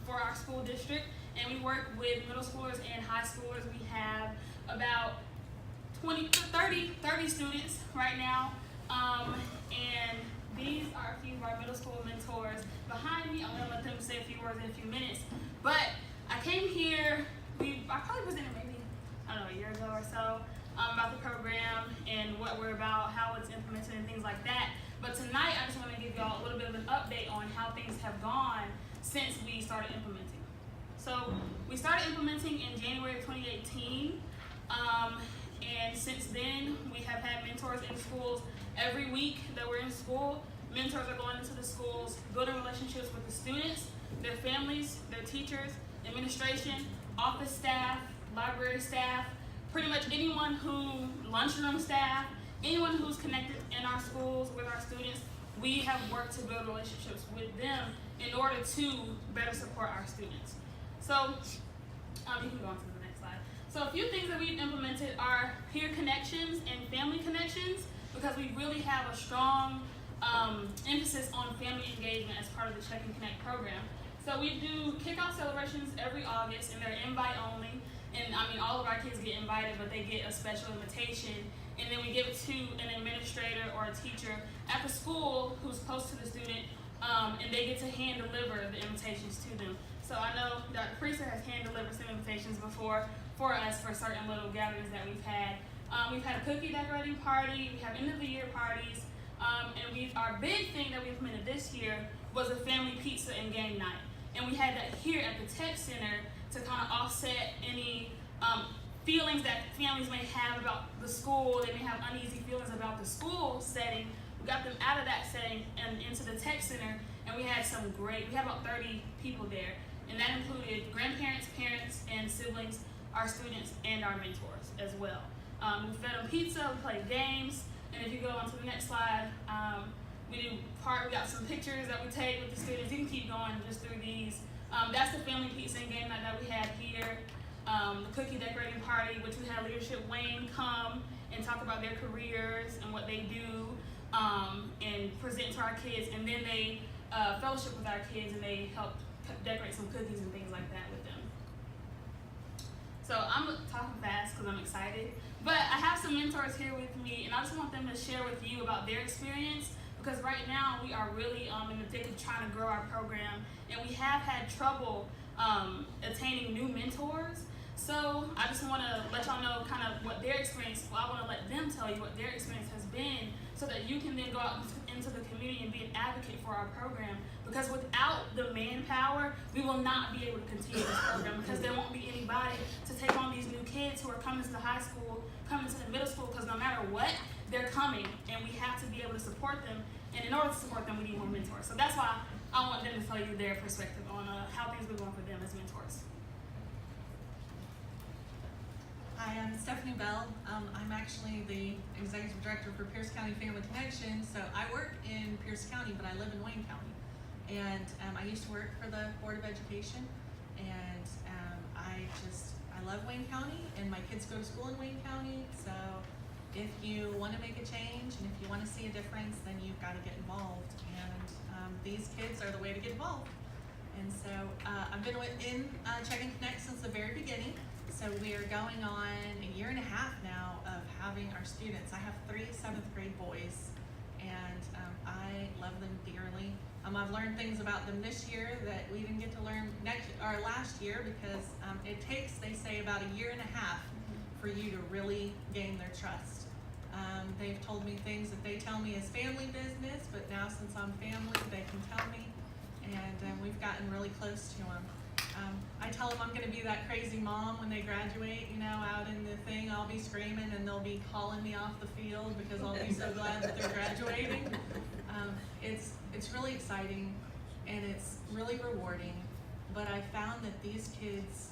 for our school district, and we work with middle schoolers and high schoolers. We have about 30 students right now, and these are a few of our middle school mentors behind me. I'm gonna let them say a few words in a few minutes. But I came here, I probably presented maybe, I don't know, a year ago or so, about the program and what we're about, how it's implemented and things like that. But tonight I just want to give y'all a little bit of an update on how things have gone since we started implementing. So we started implementing in January of 2018, and since then we have had mentors in schools every week that we're in school. Mentors are going into the schools, building relationships with the students, their families, their teachers, administration, office staff, library staff, pretty much anyone lunchroom staff, anyone who's connected in our schools with our students. We have worked to build relationships with them in order to better support our students. So, you can go on to the next slide. So a few things that we've implemented are peer connections and family connections, because we really have a strong emphasis on family engagement as part of the Check and Connect program. So we do kickoff celebrations every August, and they're invite only. And I mean, all of our kids get invited, but they get a special invitation. And then we give it to an administrator or a teacher at the school who's close to the student, and they get to hand deliver the invitations to them. So I know Dr. Priester has hand delivered some invitations before for us for certain little gatherings that we've had. We've had a cookie decorating party, we have end of the year parties, and our big thing that we implemented this year was a family pizza and game night. And we had that here at the Tech Center to kind of offset any feelings that families may have about the school. They may have uneasy feelings about the school setting. We got them out of that setting and into the Tech Center, and we had we had about 30 people there. And that included grandparents, parents, and siblings, our students, and our mentors as well. We fed them pizza, we played games, and if you go on to the next slide, we got some pictures that we take with the students. You can keep going just through these. That's the family pizza and game night that we had here. The cookie decorating party, which we had Leadership Wayne come and talk about their careers and what they do, and present to our kids. And then they fellowship with our kids, and they helped decorate some cookies and things like that with them. So I'm talking fast because I'm excited. But I have some mentors here with me, and I just want them to share with you about their experience, because right now we are really in the thick of trying to grow our program, and we have had trouble attaining new mentors. So I just want to let y'all know kind of what their experience, I want to let them tell you what their experience has been, so that you can then go out into the community and be an advocate for our program. Because without the manpower, we will not be able to continue this program, because there won't be anybody to take on these new kids who are coming to the high school, coming to the middle school, because no matter what, they're coming, and we have to be able to support them. And in order to support them, we need more mentors. So that's why I want them to tell you their perspective on how things are going for them as mentors. Hi, I'm Stephanie Bell. I'm actually the Executive Director for Pierce County Family Connection. So I work in Pierce County, but I live in Wayne County. And I used to work for the Board of Education. And I love Wayne County, and my kids go to school in Wayne County. So if you want to make a change and if you want to see a difference, then you've got to get involved. And these kids are the way to get involved. And so I've been in Check and Connect since the very beginning. So we are going on a year and a half now of having our students. I have 3 7th grade boys, and I love love them dearly. I've learned things about them this year that we didn't get to learn last year because it takes, they say, about a year and a half for you to really gain their trust. They've told me things that they tell me is family business, but now since I'm family, they can tell me, and we've gotten really close to them. I tell them I'm going to be that crazy mom when they graduate, you know, out in the thing, I'll be screaming and they'll be calling me off the field because I'll be so glad that they're graduating. It's really exciting and it's really rewarding, but I found that these kids,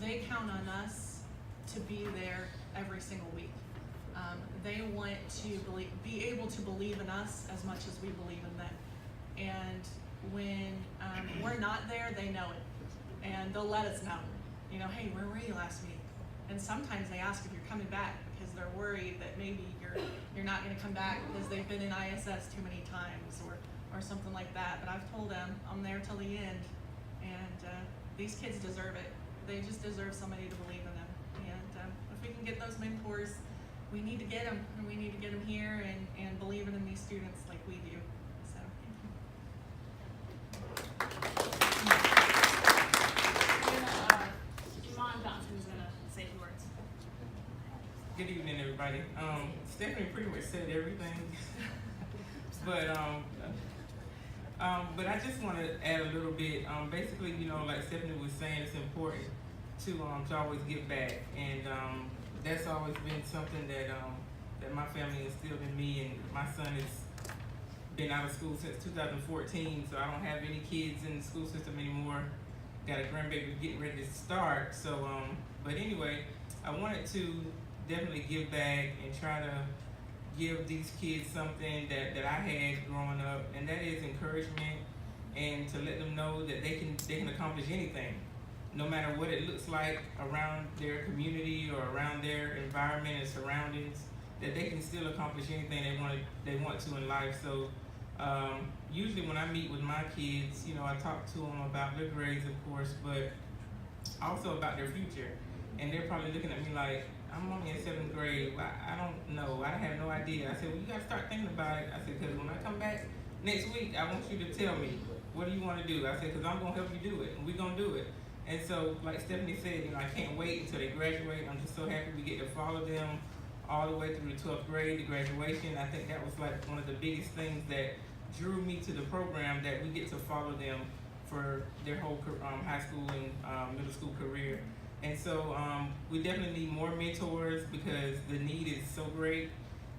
they count on us to be there every single week. They want to be able to believe in us as much as we believe in them. And when we're not there, they know it. And they'll let us know, you know, hey, where were you last week? And sometimes they ask if you're coming back because they're worried that maybe you're not gonna come back because they've been in ISS too many times or something like that. But I've told them I'm there till the end, and these kids deserve it. They just deserve somebody to believe in them. And if we can get those mentors, we need to get them, and we need to get them here and believing in these students like we do. So, Iman Johnson is gonna say a few words. Good evening, everybody. Stephanie pretty much said everything, but I just want to add a little bit. Basically, you know, like Stephanie was saying, it's important to always give back, and that's always been something that that my family instilled in me. And my son has been out of school since 2014, so I don't have any kids in the school system anymore. Got a grandbaby getting ready to start. So, but anyway, I wanted to definitely give back and try to give these kids something that I had growing up, and that is encouragement, and to let them know that they can accomplish anything, no matter what it looks like around their community or around their environment and surroundings, that they can still accomplish anything they want to in life. So usually when I meet with my kids, you know, I talk to them about their grades, of course, but also about their future. And they're probably looking at me like, I'm only in 7th grade. I don't know. I have no idea. I said, well, you got to start thinking about it. I said, because when I come back next week, I want you to tell me, what do you want to do? I said, because I'm going to help you do it, and we're going to do it. And so, like Stephanie said, you know, I can't wait until they graduate. I'm just so happy we get to follow them all the way through the 12th grade, the graduation. I think that was like one of the biggest things that drew me to the program, that we get to follow them for their whole high school and middle school career. And so we definitely need more mentors because the need is so great,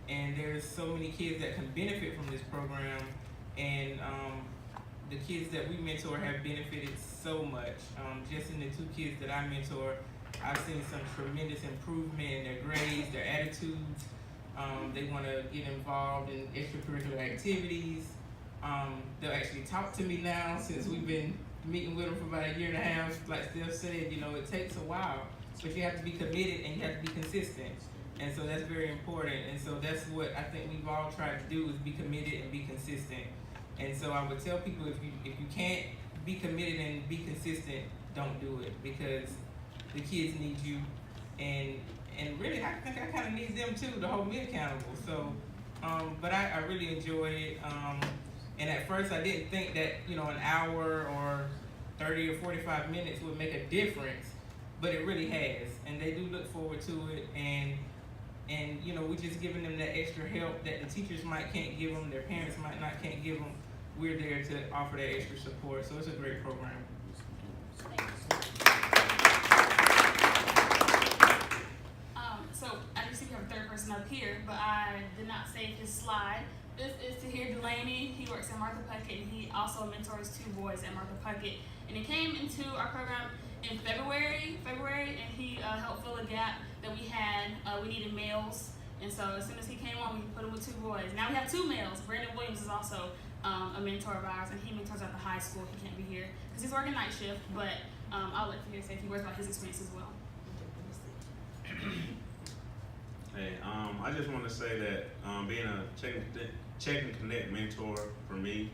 and there's so many kids that can benefit from this program, and the kids that we mentor have benefited so much. Just in the 2 kids that I mentor, I've seen some tremendous improvement in their grades, their attitudes. They want to get involved in extracurricular activities. They'll actually talk to me now since we've been meeting with them for about a year and a half. Like Steph said, you know, it takes a while, but you have to be committed and you have to be consistent. And so that's very important. And so that's what I think we've all tried to do, is be committed and be consistent. And so I would tell people, if you can't be committed and be consistent, don't do it, because the kids need you, and really I think I kind of need them too to hold me accountable. So, but I really enjoyed it. And at first I didn't think that, you know, an hour or 30 or 45 minutes would make a difference, but it really has. And they do look forward to it, and you know, we're just giving them that extra help that the teachers can't give them, their parents can't give them. We're there to offer that extra support. So it's a great program. So I just see we have a third person up here, but I did not save his slide. This is Tahir Delaney. He works at Martha Puckett, and he also mentors 2 boys at Martha Puckett. And he came into our program in February, and he helped fill a gap that we had. We needed males, and so as soon as he came on, we put him with 2 boys. Now we have 2 males. Brandon Williams is also a mentor of ours, and he mentors at the high school. He can't be here because he's working night shift, but I'll let Tahir say a few words about his experience as well. Hey, I just want to say that being a Check and Connect mentor for me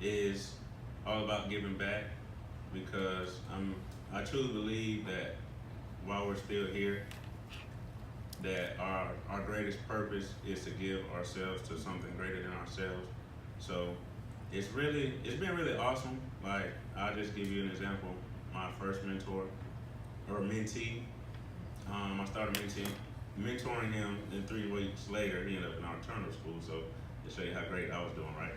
is all about giving back, because I truly believe that while we're still here, that our greatest purpose is to give ourselves to something greater than ourselves. So it's been really awesome. Like, I'll just give you an example. My first mentor, or mentee, I started mentoring him, and 3 weeks later, he ended up in alternative school, so to show you how great I was doing, right?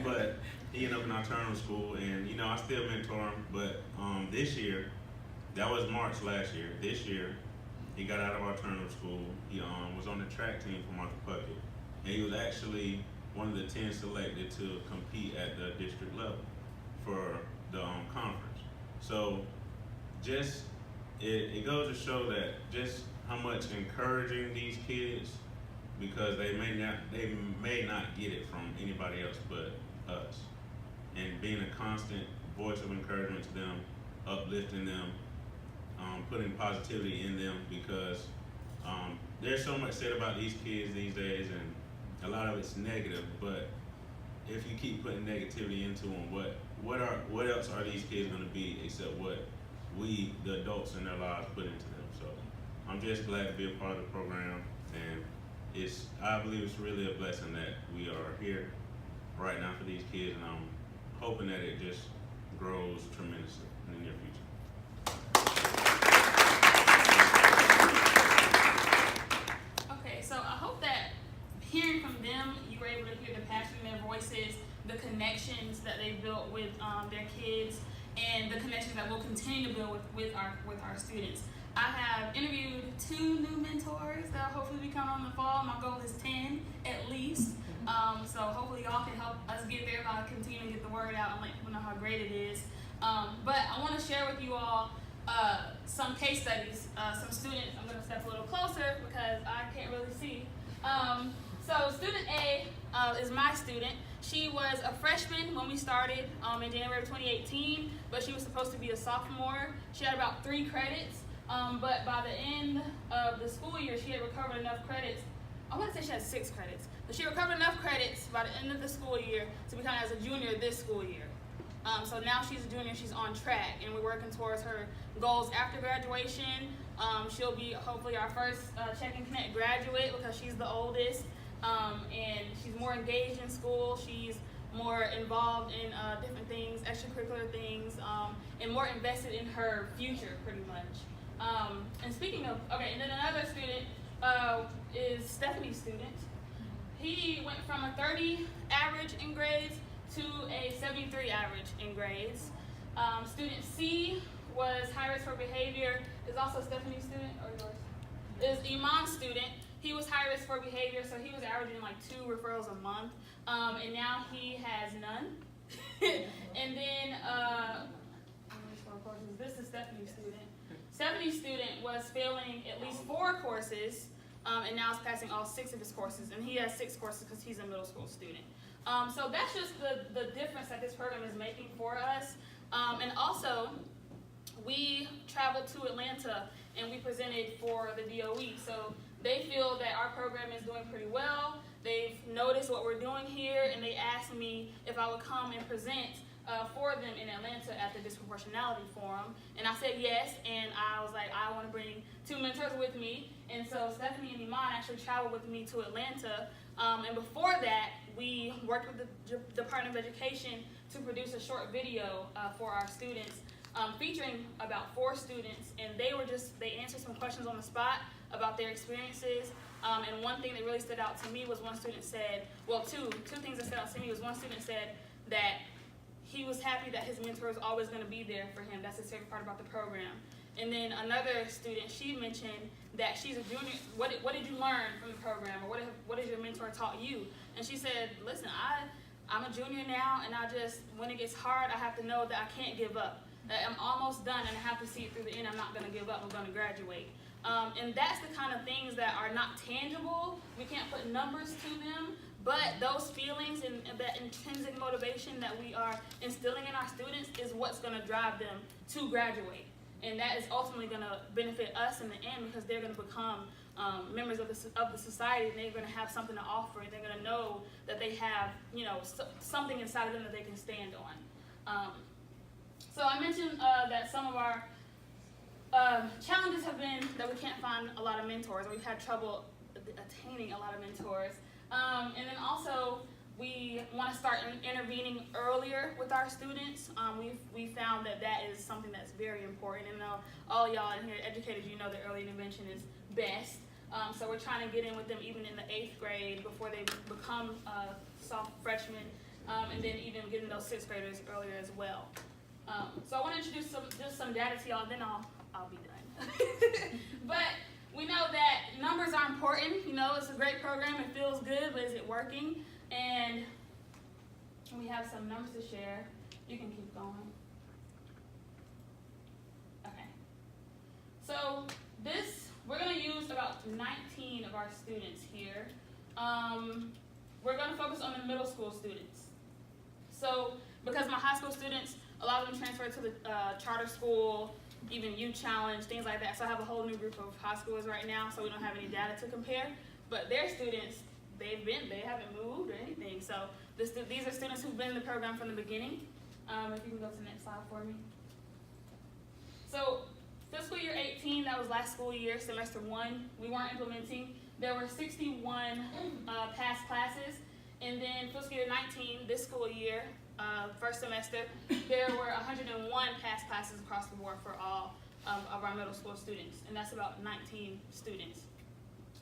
But he ended up in alternative school, and you know, I still mentor him, but this year, that was March last year. This year, he got out of alternative school. He was on the track team for Martha Puckett, and he was actually one of the 10 selected to compete at the district level for the conference. So just, it goes to show that just how much encouraging these kids, because they may not get it from anybody else but us. And being a constant voice of encouragement to them, uplifting them, putting positivity in them, because there's so much said about these kids these days, and a lot of it's negative, but if you keep putting negativity into them, what else are these kids gonna be except what we, the adults in their lives, put into them? So I'm just glad to be a part of the program, and I believe it's really a blessing that we are here right now for these kids, and I'm hoping that it just grows tremendously in the near future. Okay, so I hope that hearing from them, you were able to hear the passion in their voices, the connections that they built with their kids, and the connections that we'll continue to build with our students. I have interviewed 2 new mentors that will hopefully be coming on the fall. My goal is 10 at least. So hopefully y'all can help us get there by continuing to get the word out and let people know how great it is. But I want to share with you all some case studies. Some students, I'm going to step a little closer because I can't really see. So student A is my student. She was a freshman when we started in January of 2018, but she was supposed to be a sophomore. She had about 3 credits, but by the end of the school year, she had recovered enough credits. I want to say she had 6 credits, but she recovered enough credits by the end of the school year to become as a junior this school year. So now she's a junior, she's on track, and we're working towards her goals after graduation. She'll be hopefully our first Check and Connect graduate because she's the oldest. And she's more engaged in school, she's more involved in different things, extracurricular things, and more invested in her future, pretty much. And speaking of, okay, and then another student is Stephanie's student. He went from a 30 average in grades to a 73 average in grades. Student C was high risk for behavior, is also Stephanie's student, or yours? Is Iman's student. He was high risk for behavior, so he was averaging like 2 referrals a month, and now he has none. And then, this is Stephanie's student. Stephanie's student was failing at least 4 courses, and now is passing all 6 of his courses, and he has 6 courses because he's a middle school student. So that's just the difference that this program is making for us. And also, we traveled to Atlanta, and we presented for the DOE. So they feel that our program is doing pretty well. They've noticed what we're doing here, and they asked me if I would come and present for them in Atlanta at the Disproportionality Forum. And I said yes, and I was like, I want to bring 2 mentors with me. And so Stephanie and Iman actually traveled with me to Atlanta. And before that, we worked with the Department of Education to produce a short video for our students, featuring about 4 students. And they answered some questions on the spot about their experiences. And one thing that really stood out to me was one student said, well, two things that stood out to me was one student said that he was happy that his mentor is always going to be there for him. That's his favorite part about the program. And then another student, she mentioned that she's a junior. What did you learn from the program, or what has your mentor taught you? And she said, listen, I'm a junior now, and when it gets hard, I have to know that I can't give up. That I'm almost done, and I have to see it through the end. I'm not going to give up. I'm going to graduate. And that's the kind of things that are not tangible. We can't put numbers to them, but those feelings and that intrinsic motivation that we are instilling in our students is what's going to drive them to graduate. And that is ultimately going to benefit us in the end, because they're going to become members of the society, and they're going to have something to offer, and they're going to know that they have, something inside of them that they can stand on. So I mentioned that some of our challenges have been that we can't find a lot of mentors, or we've had trouble attaining a lot of mentors. And then also, we want to start intervening earlier with our students. We found that is something that's very important. And all y'all in here, educators, you know that early intervention is best. So we're trying to get in with them even in the 8th grade before they become soft freshmen, and then even getting those 6th graders earlier as well. So I want to introduce just some data to y'all, then I'll be done. But we know that numbers are important. You know, it's a great program, it feels good, but is it working? And we have some numbers to share. You can keep going. Okay. So we're going to use about 19 of our students here. We're going to focus on the middle school students. So because my high school students, a lot of them transferred to the charter school, even youth challenge, things like that. So I have a whole new group of high schoolers right now, so we don't have any data to compare. But their students, they haven't moved or anything. So these are students who've been in the program from the beginning. If you can go to the next slide for me. So fiscal year 18, that was last school year, semester 1, we weren't implementing. There were 61 past classes. And then fiscal year 19, this school year, first semester, there were 101 past classes across the board for all of our middle school students. And that's about 19 students.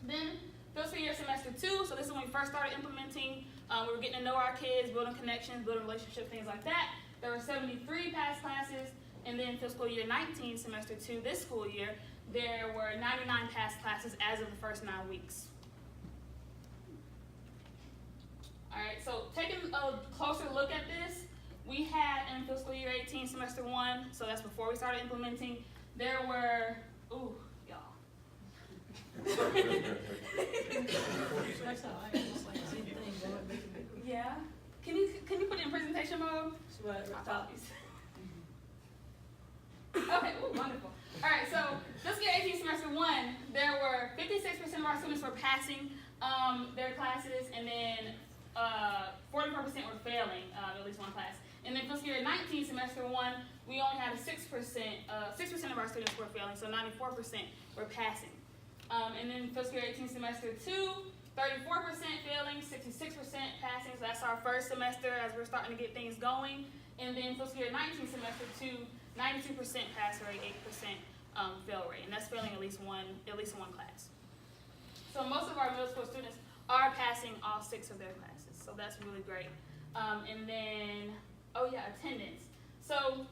Then fiscal year semester 2, so this is when we first started implementing. We were getting to know our kids, building connections, building relationships, things like that. There were 73 past classes. And then fiscal year 19, semester 2, this school year, there were 99 past classes as of the first 9 weeks. All right, so taking a closer look at this, we had in fiscal year 18, semester 1, so that's before we started implementing, there were, ooh, y'all. That's how I just like the same thing. Yeah. Can you put it in presentation mode? My apologies. Okay, ooh, wonderful. All right, so fiscal year 18, semester 1, there were 56% of our students were passing their classes, and then 44% were failing at least one class. And then fiscal year 19, semester 1, we only had 6% of our students were failing, so 94% were passing. And then fiscal year 18, semester 2, 34% failing, 66% passing, so that's our first semester as we're starting to get things going. And then fiscal year 19, semester 2, 92% pass rate, 8% fail rate, and that's failing at least one class. So most of our middle school students are passing all 6 of their classes, so that's really great. And then, oh yeah, attendance. So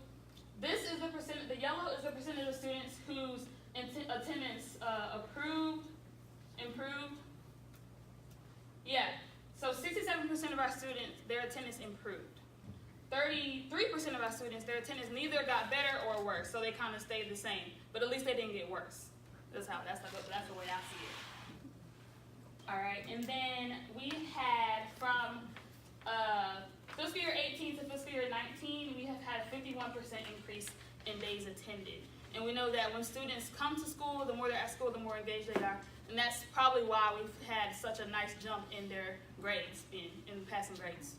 this is the percent. The yellow is the percentage of students whose attendance improved. Yeah. So 67% of our students, their attendance improved. 33% of our students, their attendance neither got better or worse, so they kind of stayed the same, but at least they didn't get worse. That's the way I see it. All right, and then we had from fiscal year 18 to fiscal year 19, we have had a 51% increase in days attended. And we know that when students come to school, the more they're at school, the more engaged they are. And that's probably why we've had such a nice jump in their grades, in passing grades.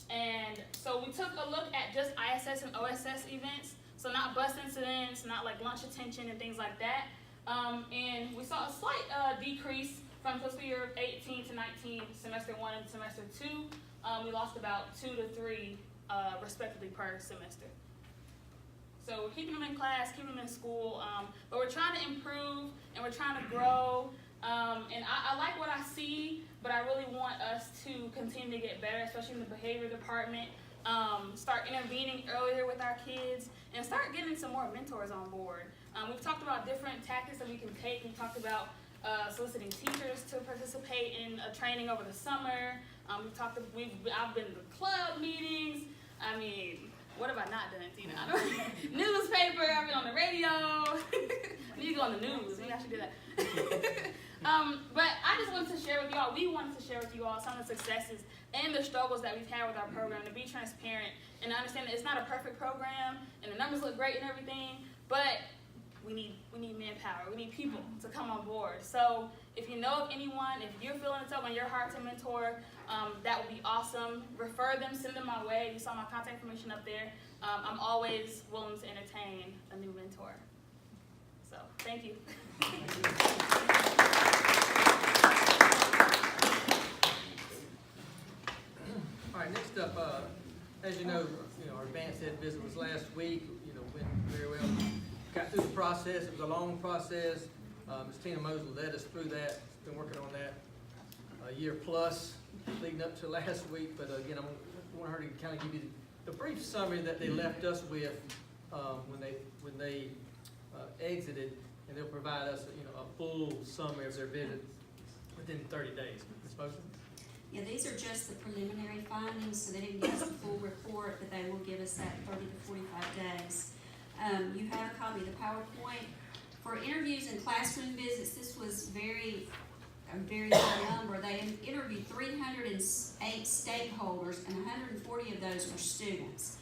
And so we took a look at just ISS and OSS events. So not bus incidents, not like lunch attention and things like that. And we saw a slight decrease from fiscal year 18 to 19, semester 1 and semester 2. We lost about 2 to 3 respectively per semester. So we're keeping them in class, keeping them in school, but we're trying to improve and we're trying to grow. And I like what I see, but I really want us to continue to get better, especially in the behavior department. Start intervening earlier with our kids and start getting some more mentors on board. We've talked about different tactics that we can take. We've talked about soliciting teachers to participate in a training over the summer. I've been to club meetings. I mean, what have I not done, Tina? Newspaper, I've been on the radio. I need to go on the news. Maybe I should do that. But I just wanted to share with y'all, we wanted to share with you all some of the successes and the struggles that we've had with our program, to be transparent and understand that it's not a perfect program and the numbers look great and everything, but we need manpower. We need people to come on board. So if you know of anyone, if you're feeling it's up on your heart to mentor, that would be awesome. Refer them, send them my way. You saw my contact information up there. I'm always willing to entertain a new mentor. So thank you. as you know, our advanced ed visit was last week, went very well. Got through the process, it was a long process. Ms. Tina Mosley led us through that, been working on that a year plus leading up to last week, but again, I want her to kind of give you the brief summary that they left us with when they exited, and they'll provide us a full summary of their visit within 30 days. Ms. Mosley? Yeah, these are just the preliminary findings, so they didn't give us the full report, but they will give us that 30 to 45 days. You have a copy of the PowerPoint. For interviews and classroom visits, this was a very high number. They interviewed 308 stakeholders, and 140 of those were students.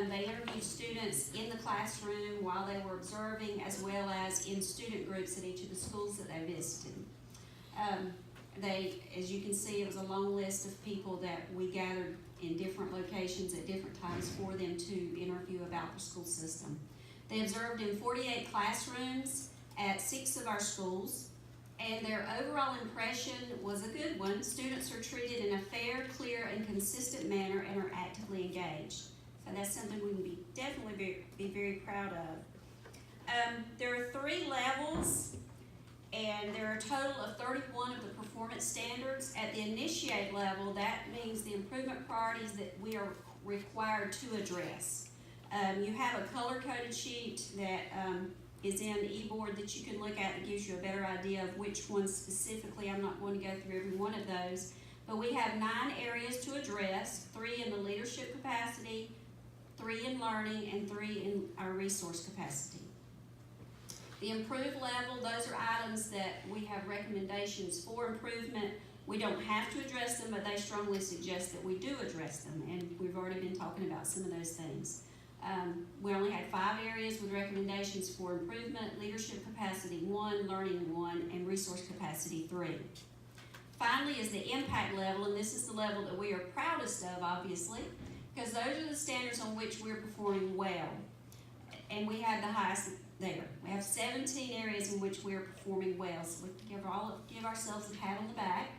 They interviewed students in the classroom while they were observing, as well as in student groups at each of the schools that they visited. As you can see, it was a long list of people that we gathered in different locations at different times for them to interview about the school system. They observed in 48 classrooms at 6 of our schools, and their overall impression was a good one. Students are treated in a fair, clear, and consistent manner and are actively engaged. So that's something we can definitely be very proud of. There are 3 levels, and there are a total of 31 of the performance standards. At the initiate level, that means the improvement priorities that we are required to address. You have a color-coded sheet that is in eBoard that you can look at that gives you a better idea of which ones specifically. I'm not going to go through every one of those, but we have 9 areas to address, 3 in the leadership capacity, 3 in learning, and 3 in our resource capacity. The improved level, those are items that we have recommendations for improvement. We don't have to address them, but they strongly suggest that we do address them, and we've already been talking about some of those things. We only had 5 areas with recommendations for improvement: leadership capacity 1, learning 1, and resource capacity 3. Finally is the impact level, and this is the level that we are proudest of, obviously, because those are the standards on which we're performing well, and we have the highest there. We have 17 areas in which we are performing well, so we give ourselves a pat on the back.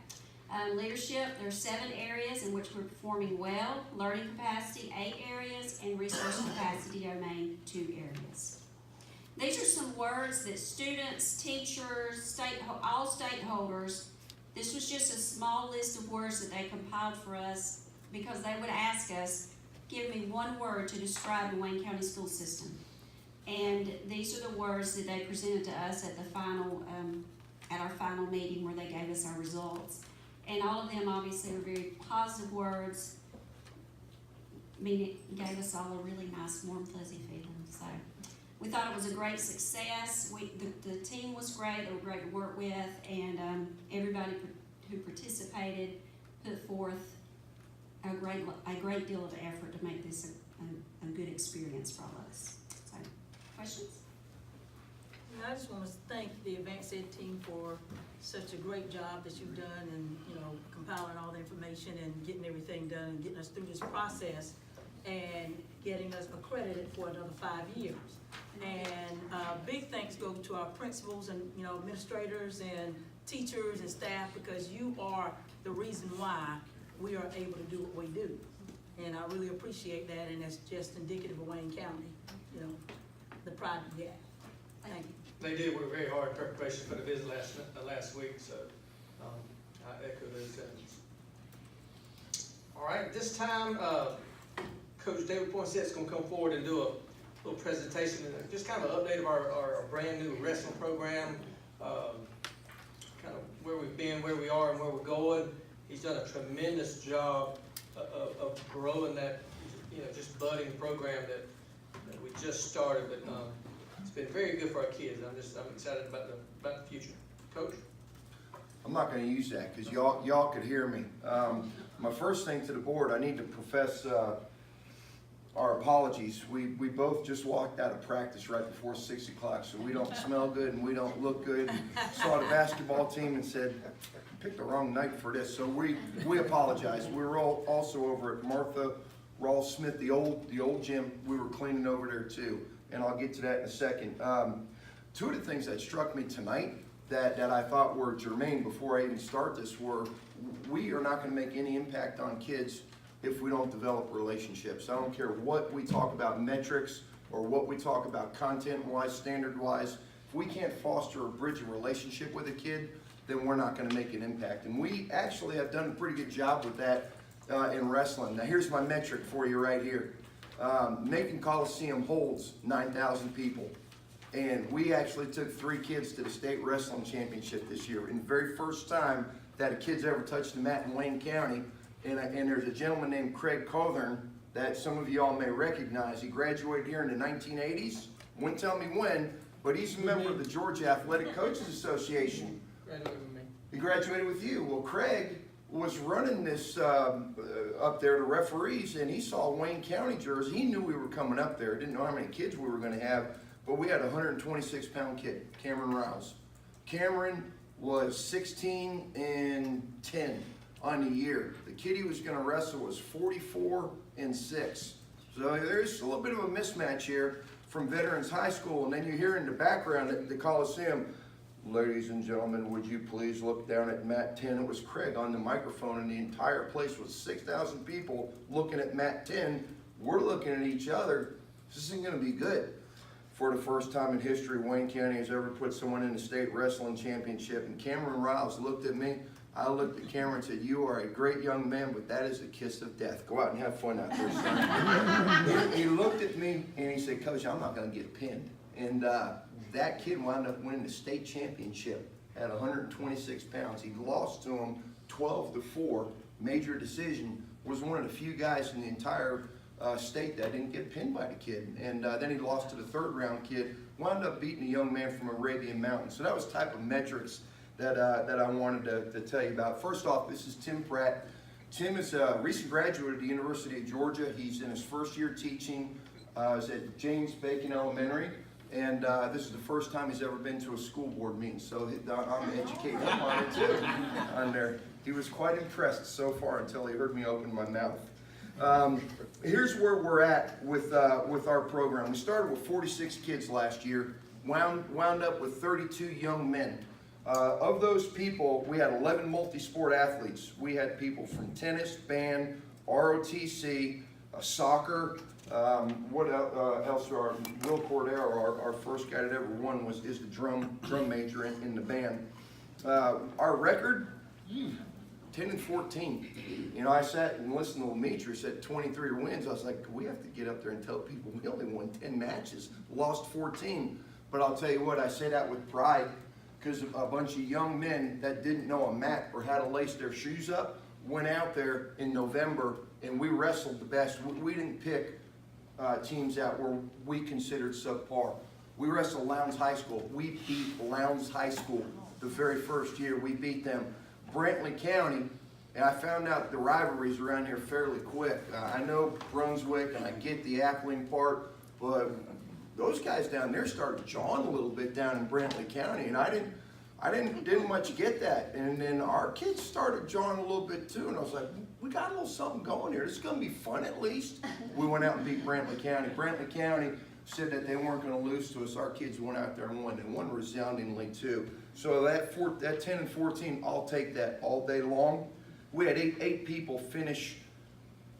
Leadership, there are 7 areas in which we're performing well. Learning capacity, 8 areas, and resource capacity domain, 2 areas. These are some words that students, teachers, all stakeholders, this was just a small list of words that they compiled for us because they would ask us, give me one word to describe the Wayne County school system. And these are the words that they presented to us at the final, at our final meeting where they gave us our results. And all of them obviously were very positive words. I mean, it gave us all a really nice, warm, fuzzy feeling. So we thought it was a great success. The team was great. They were great to work with, and everybody who participated put forth a great deal of effort to make this a good experience for all of us. So, questions? I just want to thank the Advanced Ed team for such a great job that you've done, and compiling all the information and getting everything done and getting us through this process and getting us accredited for another 5 years. And big thanks go to our principals and administrators and teachers and staff, because you are the reason why we are able to do what we do. And I really appreciate that, and that's just indicative of Wayne County, the pride we have. Thank you. They did work very hard in preparation for the visit last week, so I echo those sentiments. All right, this time, Coach David Poinset's going to come forward and do a little presentation, and just kind of an update of our brand new wrestling program, kind of where we've been, where we are, and where we're going. He's done a tremendous job of growing that, just budding program that we just started, but it's been very good for our kids. I'm excited about the future. Coach? I'm not going to use that because y'all could hear me. My first thing to the board, I need to profess our apologies. We both just walked out of practice right before 6 o'clock, so we don't smell good and we don't look good. Saw the basketball team and said, picked the wrong night for this, so we apologize. We were also over at Martha Rawls Smith, the old gym. We were cleaning over there too, and I'll get to that in a second. 2 of the things that struck me tonight that I thought were germane before I even start this were, we are not going to make any impact on kids if we don't develop relationships. I don't care what we talk about metrics or what we talk about content-wise, standard-wise. If we can't foster or bridge a relationship with a kid, then we're not going to make an impact. And we actually have done a pretty good job with that in wrestling. Now here's my metric for you right here. Macon Coliseum holds 9,000 people. And we actually took 3 kids to the state wrestling championship this year. And the very first time that a kid's ever touched the mat in Wayne County. And there's a gentleman named Craig Cothern that some of you all may recognize. He graduated here in the 1980s. Wouldn't tell me when, but he's a member of the Georgia Athletic Coaches Association. He graduated with you. Well, Craig was running this up there to referees, and he saw a Wayne County jersey. He knew we were coming up there. Didn't know how many kids we were going to have, but we had a 126-pound kid, Cameron Riles. Cameron was 16 and 10 on the year. The kid he was going to wrestle was 44 and 6. So there's a little bit of a mismatch here from Veterans High School, and then you hear in the background at the Coliseum, ladies and gentlemen, would you please look down at mat 10? It was Craig on the microphone, and the entire place was 6,000 people looking at mat 10. We're looking at each other. This isn't going to be good. For the first time in history, Wayne County has ever put someone in the state wrestling championship. And Cameron Riles looked at me. I looked at Cameron and said, "You are a great young man, but that is a kiss of death. Go out and have fun out there, son." He looked at me and he said, "Coach, I'm not going to get pinned." And that kid wound up winning the state championship at 126 pounds. He lost to him 12-4, major decision. Was one of the few guys in the entire state that didn't get pinned by the kid. And then he lost to the 3rd round kid, wound up beating a young man from Arabian Mountains. So that was the type of metrics that I wanted to tell you about. First off, this is Tim Pratt. Tim is a recent graduate of the University of Georgia. He's in his first year teaching. He's at James Bacon Elementary. And this is the first time he's ever been to a school board meeting. So I'm educating him on it too. On there. He was quite impressed so far until he heard me open my mouth. Here's where we're at with our program. We started with 46 kids last year, wound up with 32 young men. Of those people, we had 11 multi-sport athletes. We had people from tennis, band, ROTC, soccer. What else? Will Cordero, our first guy that ever won, is the drum major in the band. Our record, 10 and 14. You know, I sat and listened to Demetrius said 23 wins. I was like, we have to get up there and tell people we only won 10 matches, lost 14. But I'll tell you what, I say that with pride, because a bunch of young men that didn't know a mat or how to lace their shoes up went out there in November and we wrestled the best. We didn't pick teams out where we considered subpar. We wrestled Lowndes High School. We beat Lowndes High School the very first year. We beat them. Brantley County, and I found out the rivalries around here fairly quick. I know Brunswick and I get the Appling part, but those guys down there started jawing a little bit down in Brantley County, and I didn't much get that. And then our kids started jawing a little bit too, and I was like, we got a little something going here. This is going to be fun at least. We went out and beat Brantley County. Brantley County said that they weren't going to lose to us. Our kids went out there and won resoundingly too. So that 10 and 14, I'll take that all day long. We had eight people finish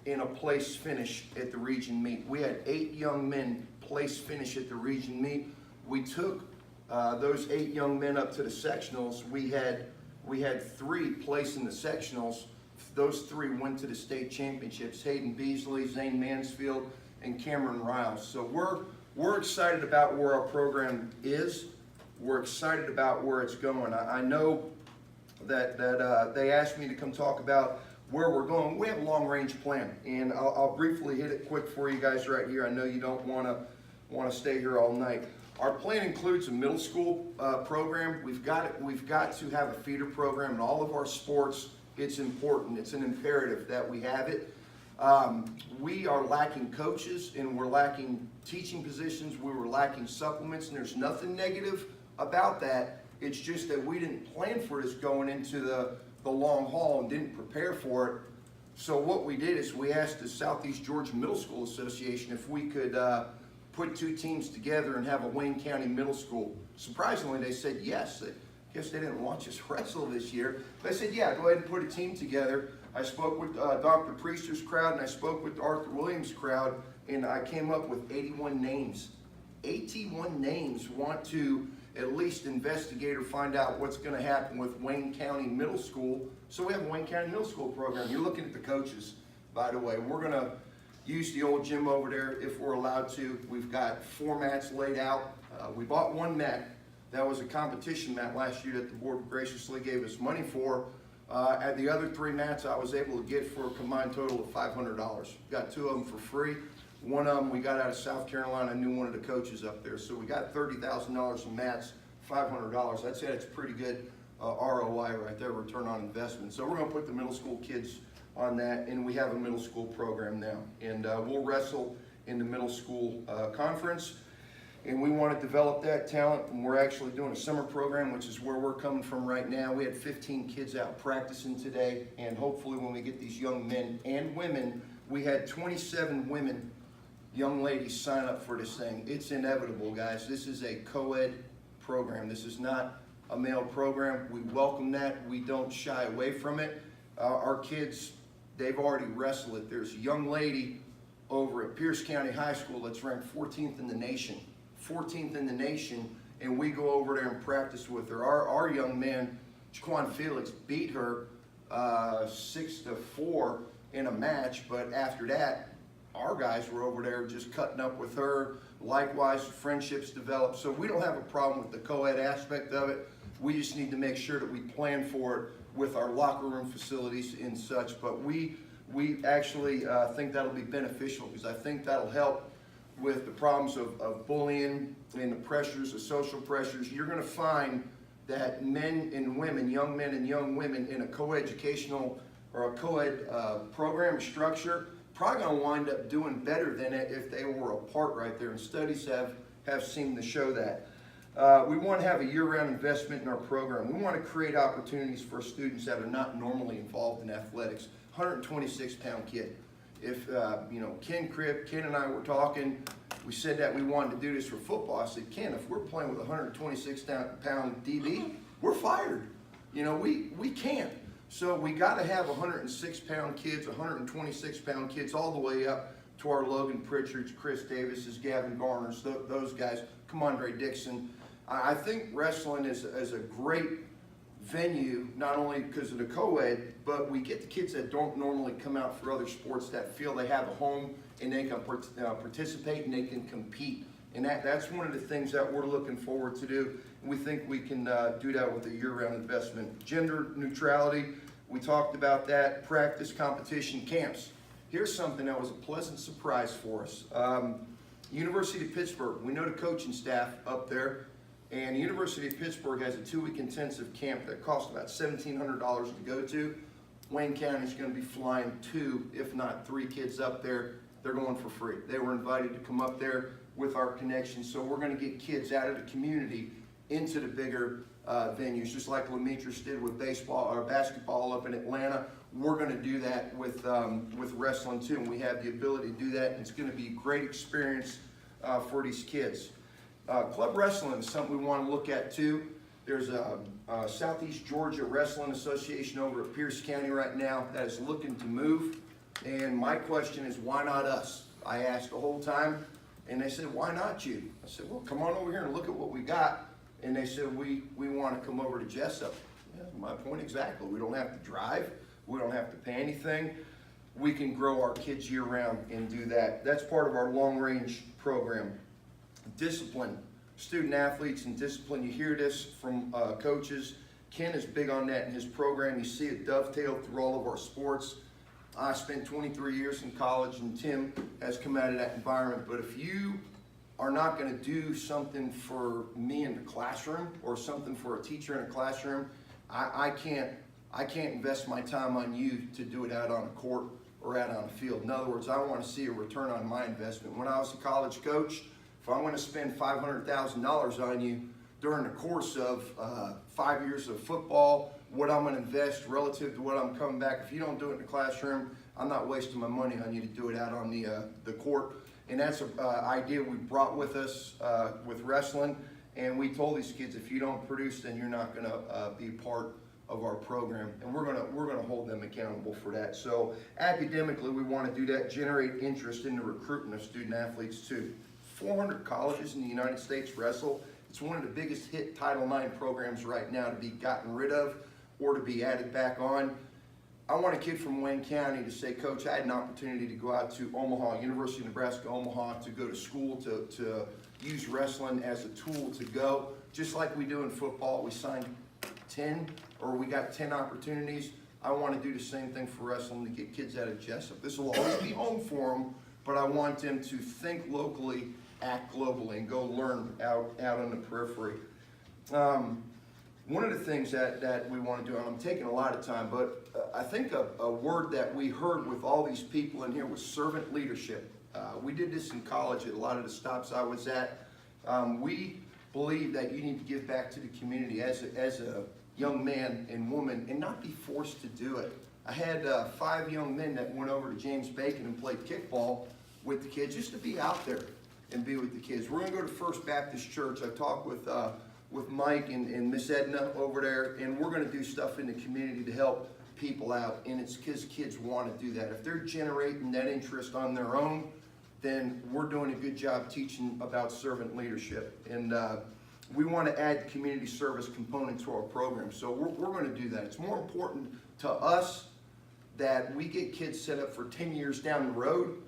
in a place finish at the region meet. We had 8 young men place finish at the region meet. We took those 8 young men up to the sectionals. We had 3 place in the sectionals. Those 3 went to the state championships: Hayden Beasley, Zane Mansfield, and Cameron Riles. So we're excited about where our program is. We're excited about where it's going. I know that they asked me to come talk about where we're going. We have a long-range plan, and I'll briefly hit it quick for you guys right here. I know you don't want to stay here all night. Our plan includes a middle school program. We've got to have a feeder program in all of our sports. It's important. It's an imperative that we have it. We are lacking coaches, and we're lacking teaching positions. We were lacking supplements, and there's nothing negative about that. It's just that we didn't plan for this going into the long haul and didn't prepare for it. So what we did is we asked the Southeast Georgia Middle School Association if we could put 2 teams together and have a Wayne County middle school. Surprisingly, they said yes. Guess they didn't watch us wrestle this year. But I said, yeah, go ahead and put a team together. I spoke with Dr. Priester's crowd, and I spoke with Arthur Williams' crowd, and I came up with 81 names. 81 names want to at least investigate or find out what's going to happen with Wayne County Middle School. So we have a Wayne County Middle School program. You're looking at the coaches, by the way. We're going to use the old gym over there if we're allowed to. We've got 4 mats laid out. We bought 1 mat. That was a competition mat last year that the board graciously gave us money for. At the other 3 mats I was able to get for a combined total of $500. Got 2 of them for free. One of them we got out of South Carolina. I knew one of the coaches up there. So we got $30,000 in mats, $500. I'd say that's pretty good ROI right there, return on investment. So we're going to put the middle school kids on that, and we have a middle school program now. And we'll wrestle in the middle school conference. And we want to develop that talent, and we're actually doing a summer program, which is where we're coming from right now. We had 15 kids out practicing today, and hopefully when we get these young men and women, we had 27 women, young ladies, sign up for this thing. It's inevitable, guys. This is a co-ed program. This is not a male program. We welcome that. We don't shy away from it. Our kids, they've already wrestled it. There's a young lady over at Pierce County High School that's ranked 14th in the nation. 14th in the nation, and we go over there and practice with her. Our young man, Jaquan Felix, beat her 6-4 in a match, but after that, our guys were over there just cutting up with her. Likewise, friendships developed. So we don't have a problem with the co-ed aspect of it. We just need to make sure that we plan for it with our locker room facilities and such. But we actually think that'll be beneficial, because I think that'll help with the problems of bullying and the pressures, the social pressures. You're going to find that men and women, young men and young women in a co-educational or a co-ed program structure, probably going to wind up doing better than it if they were apart right there. And studies have seemed to show that. We want to have a year-round investment in our program. We want to create opportunities for students that are not normally involved in athletics. 126-pound kid. If, Ken and I were talking, we said that we wanted to do this for football. I said, Ken, if we're playing with a 126-pound DB, we're fired. We can't. So we got to have 106-pound kids, 126-pound kids, all the way up to our Logan Pritchards, Chris Davises, Gavin Garners, those guys, Kamondre Dixon. I think wrestling is a great venue, not only because of the co-ed, but we get the kids that don't normally come out for other sports that feel they have a home and they can participate and they can compete. And that's one of the things that we're looking forward to do. And we think we can do that with a year-round investment. Gender neutrality, we talked about that. Practice, competition, camps. Here's something that was a pleasant surprise for us. University of Pittsburgh, we know the coaching staff up there. And the University of Pittsburgh has a 2-week intensive camp that costs about $1,700 to go to. Wayne County is going to be flying 2, if not 3 kids up there. They're going for free. They were invited to come up there with our connections. So we're going to get kids out of the community into the bigger venues, just like Lemetris did with baseball or basketball up in Atlanta. We're going to do that with wrestling too, and we have the ability to do that. And it's going to be a great experience for these kids. Club wrestling is something we want to look at too. There's a Southeast Georgia Wrestling Association over at Pierce County right now that is looking to move. And my question is, why not us? I asked the whole time, and they said, why not you? I said, well, come on over here and look at what we got. And they said, we want to come over to Jessup. Yeah, my point exactly. We don't have to drive. We don't have to pay anything. We can grow our kids year round and do that. That's part of our long range program. Discipline, student athletes and discipline. You hear this from coaches. Ken is big on that in his program. You see it dovetailed through all of our sports. I spent 23 years in college, and Tim has come out of that environment. But if you are not going to do something for me in the classroom or something for a teacher in a classroom, I can't invest my time on you to do it out on a court or out on a field. In other words, I want to see a return on my investment. When I was a college coach, if I'm going to spend $500,000 on you during the course of 5 years of football, what I'm going to invest relative to what I'm coming back, if you don't do it in the classroom, I'm not wasting my money on you to do it out on the court. And that's an idea we brought with us with wrestling. And we told these kids, if you don't produce, then you're not gonna be part of our program, and we're gonna hold them accountable for that. So academically, we want to do that, generate interest in the recruitment of student athletes too. 400 colleges in the United States wrestle. It's one of the biggest hit Title IX programs right now to be gotten rid of or to be added back on. I want a kid from Wayne County to say, Coach, I had an opportunity to go out to Omaha, University of Nebraska, Omaha, to go to school, to use wrestling as a tool to go. Just like we do in football, we signed 10, or we got 10 opportunities. I want to do the same thing for wrestling to get kids out of Jessup. This will always be home for them, but I want them to think locally, act globally, and go learn out on the periphery. One of the things that we want to do, and I'm taking a lot of time, but I think a word that we heard with all these people in here was servant leadership. We did this in college at a lot of the stops I was at. We believe that you need to give back to the community as a young man and woman and not be forced to do it. I had 5 young men that went over to James Bacon and played kickball with the kids just to be out there and be with the kids. We're going to go to First Baptist Church. I talked with Mike and Miss Edna over there, and we're going to do stuff in the community to help people out, and it's because kids want to do that. If they're generating that interest on their own, then we're doing a good job teaching about servant leadership. And we want to add community service component to our program. So we're going to do that. It's more important to us that we get kids set up for 10 years down the road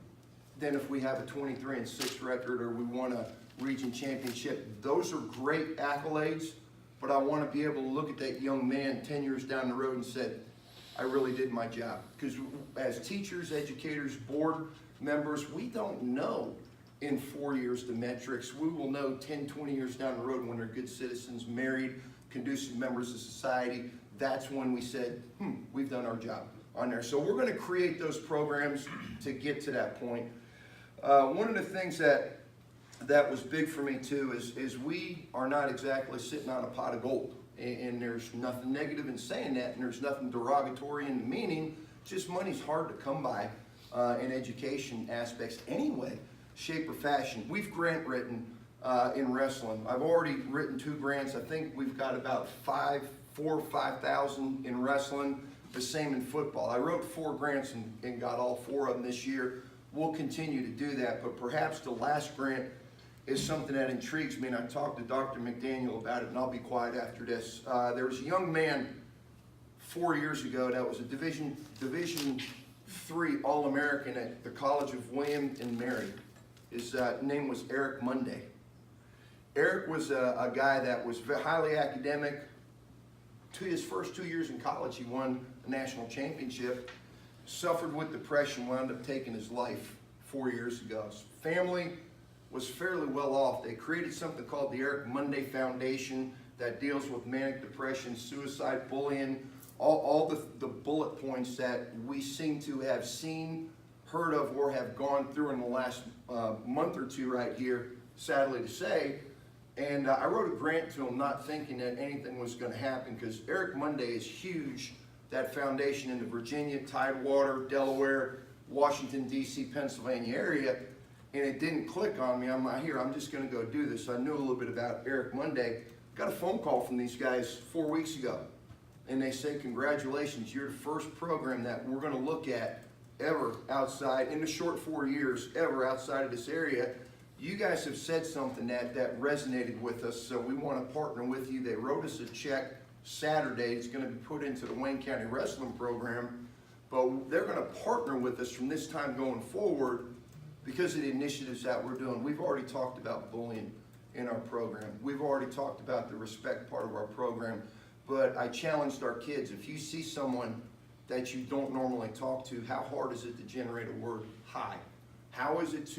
than if we have a 23-6 record or we won a region championship. Those are great accolades, but I want to be able to look at that young man 10 years down the road and say, I really did my job. Because as teachers, educators, board members, we don't know in 4 years the metrics. We will know 10, 20 years down the road when they're good citizens, married, conducive members of society. That's when we said, we've done our job on there. So we're going to create those programs to get to that point. One of the things that was big for me too is we are not exactly sitting on a pot of gold. And there's nothing negative in saying that, and there's nothing derogatory in the meaning. Just money's hard to come by in education aspects anyway, shape or fashion. We've grant written in wrestling. I've already written 2 grants. I think we've got about 4 or 5,000 in wrestling. The same in football. I wrote 4 grants and got all 4 of them this year. We'll continue to do that, but perhaps the last grant is something that intrigues me, and I talked to Dr. McDaniel about it, and I'll be quiet after this. There was a young man 4 years ago that was a Division III All-American at the College of William and Mary. His name was Eric Monday. Eric was a guy that was highly academic. His first 2 years in college, he won a national championship, suffered with depression, wound up taking his life 4 years ago. His family was fairly well off. They created something called the Eric Monday Foundation that deals with manic depression, suicide, bullying, all the bullet points that we seem to have seen, heard of, or have gone through in the last month or 2 right here, sadly to say. And I wrote a grant to him not thinking that anything was going to happen, because Eric Monday is huge, that foundation in the Virginia, Tidewater, Delaware, Washington, D.C., Pennsylvania area. And it didn't click on me. I'm not here. I'm just going to go do this. So I knew a little bit about Eric Monday. Got a phone call from these guys 4 weeks ago. And they say, congratulations, you're the first program that we're going to look at ever outside, in the short 4 years, ever outside of this area. You guys have said something that resonated with us, so we want to partner with you. They wrote us a check Saturday. It's going to be put into the Wayne County Wrestling Program. But they're going to partner with us from this time going forward because of the initiatives that we're doing. We've already talked about bullying in our program. We've already talked about the respect part of our program. But I challenged our kids, if you see someone that you don't normally talk to, how hard is it to generate a word hi? How is it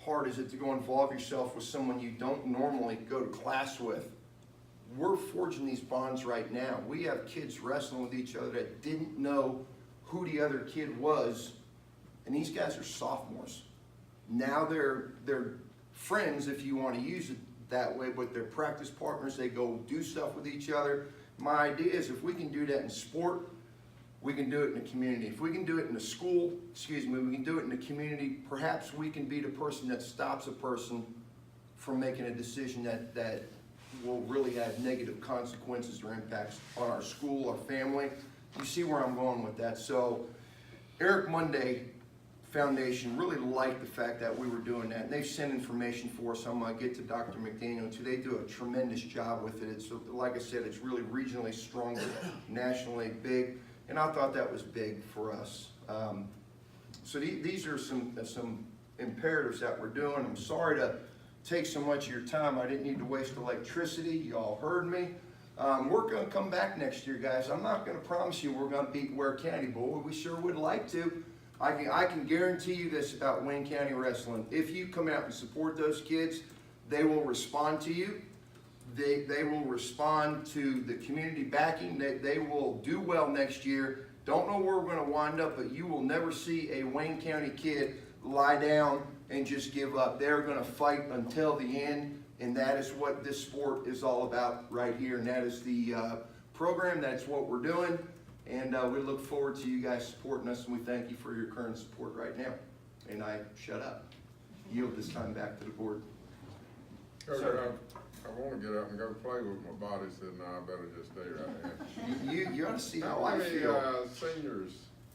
hard is it to go involve yourself with someone you don't normally go to class with? We're forging these bonds right now. We have kids wrestling with each other that didn't know who the other kid was, and these guys are sophomores. Now they're friends, if you want to use it that way, but they're practice partners. They go do stuff with each other. My idea is if we can do that in sport, we can do it in the community. If we can do it in the school, we can do it in the community, perhaps we can be the person that stops a person from making a decision that will really have negative consequences or impacts on our school, our family. You see where I'm going with that. So Eric Monday Foundation really liked the fact that we were doing that. And they've sent information for us. I'm gonna get to Dr. McDaniel too. They do a tremendous job with it. It's, like I said, it's really regionally strong, nationally big. And I thought that was big for us. So these are some imperatives that we're doing. I'm sorry to take so much of your time. I didn't need to waste electricity. Y'all heard me. We're gonna come back next year, guys. I'm not gonna promise you we're gonna beat Ware County, boy. We sure would like to. I can guarantee you this about Wayne County Wrestling. If you come out and support those kids, they will respond to you. They will respond to the community backing. They will do well next year. Don't know where we're gonna wind up, but you will never see a Wayne County kid lie down and just give up. They're gonna fight until the end, and that is what this sport is all about right here, and that is the program. That's what we're doing. And we look forward to you guys supporting us, and we thank you for your current support right now. And I shut up. Yield this time back to the board. Sir. I want to get up and go play with my body, said, no, I better just stay right here. You ought to see how I I feel. How many seniors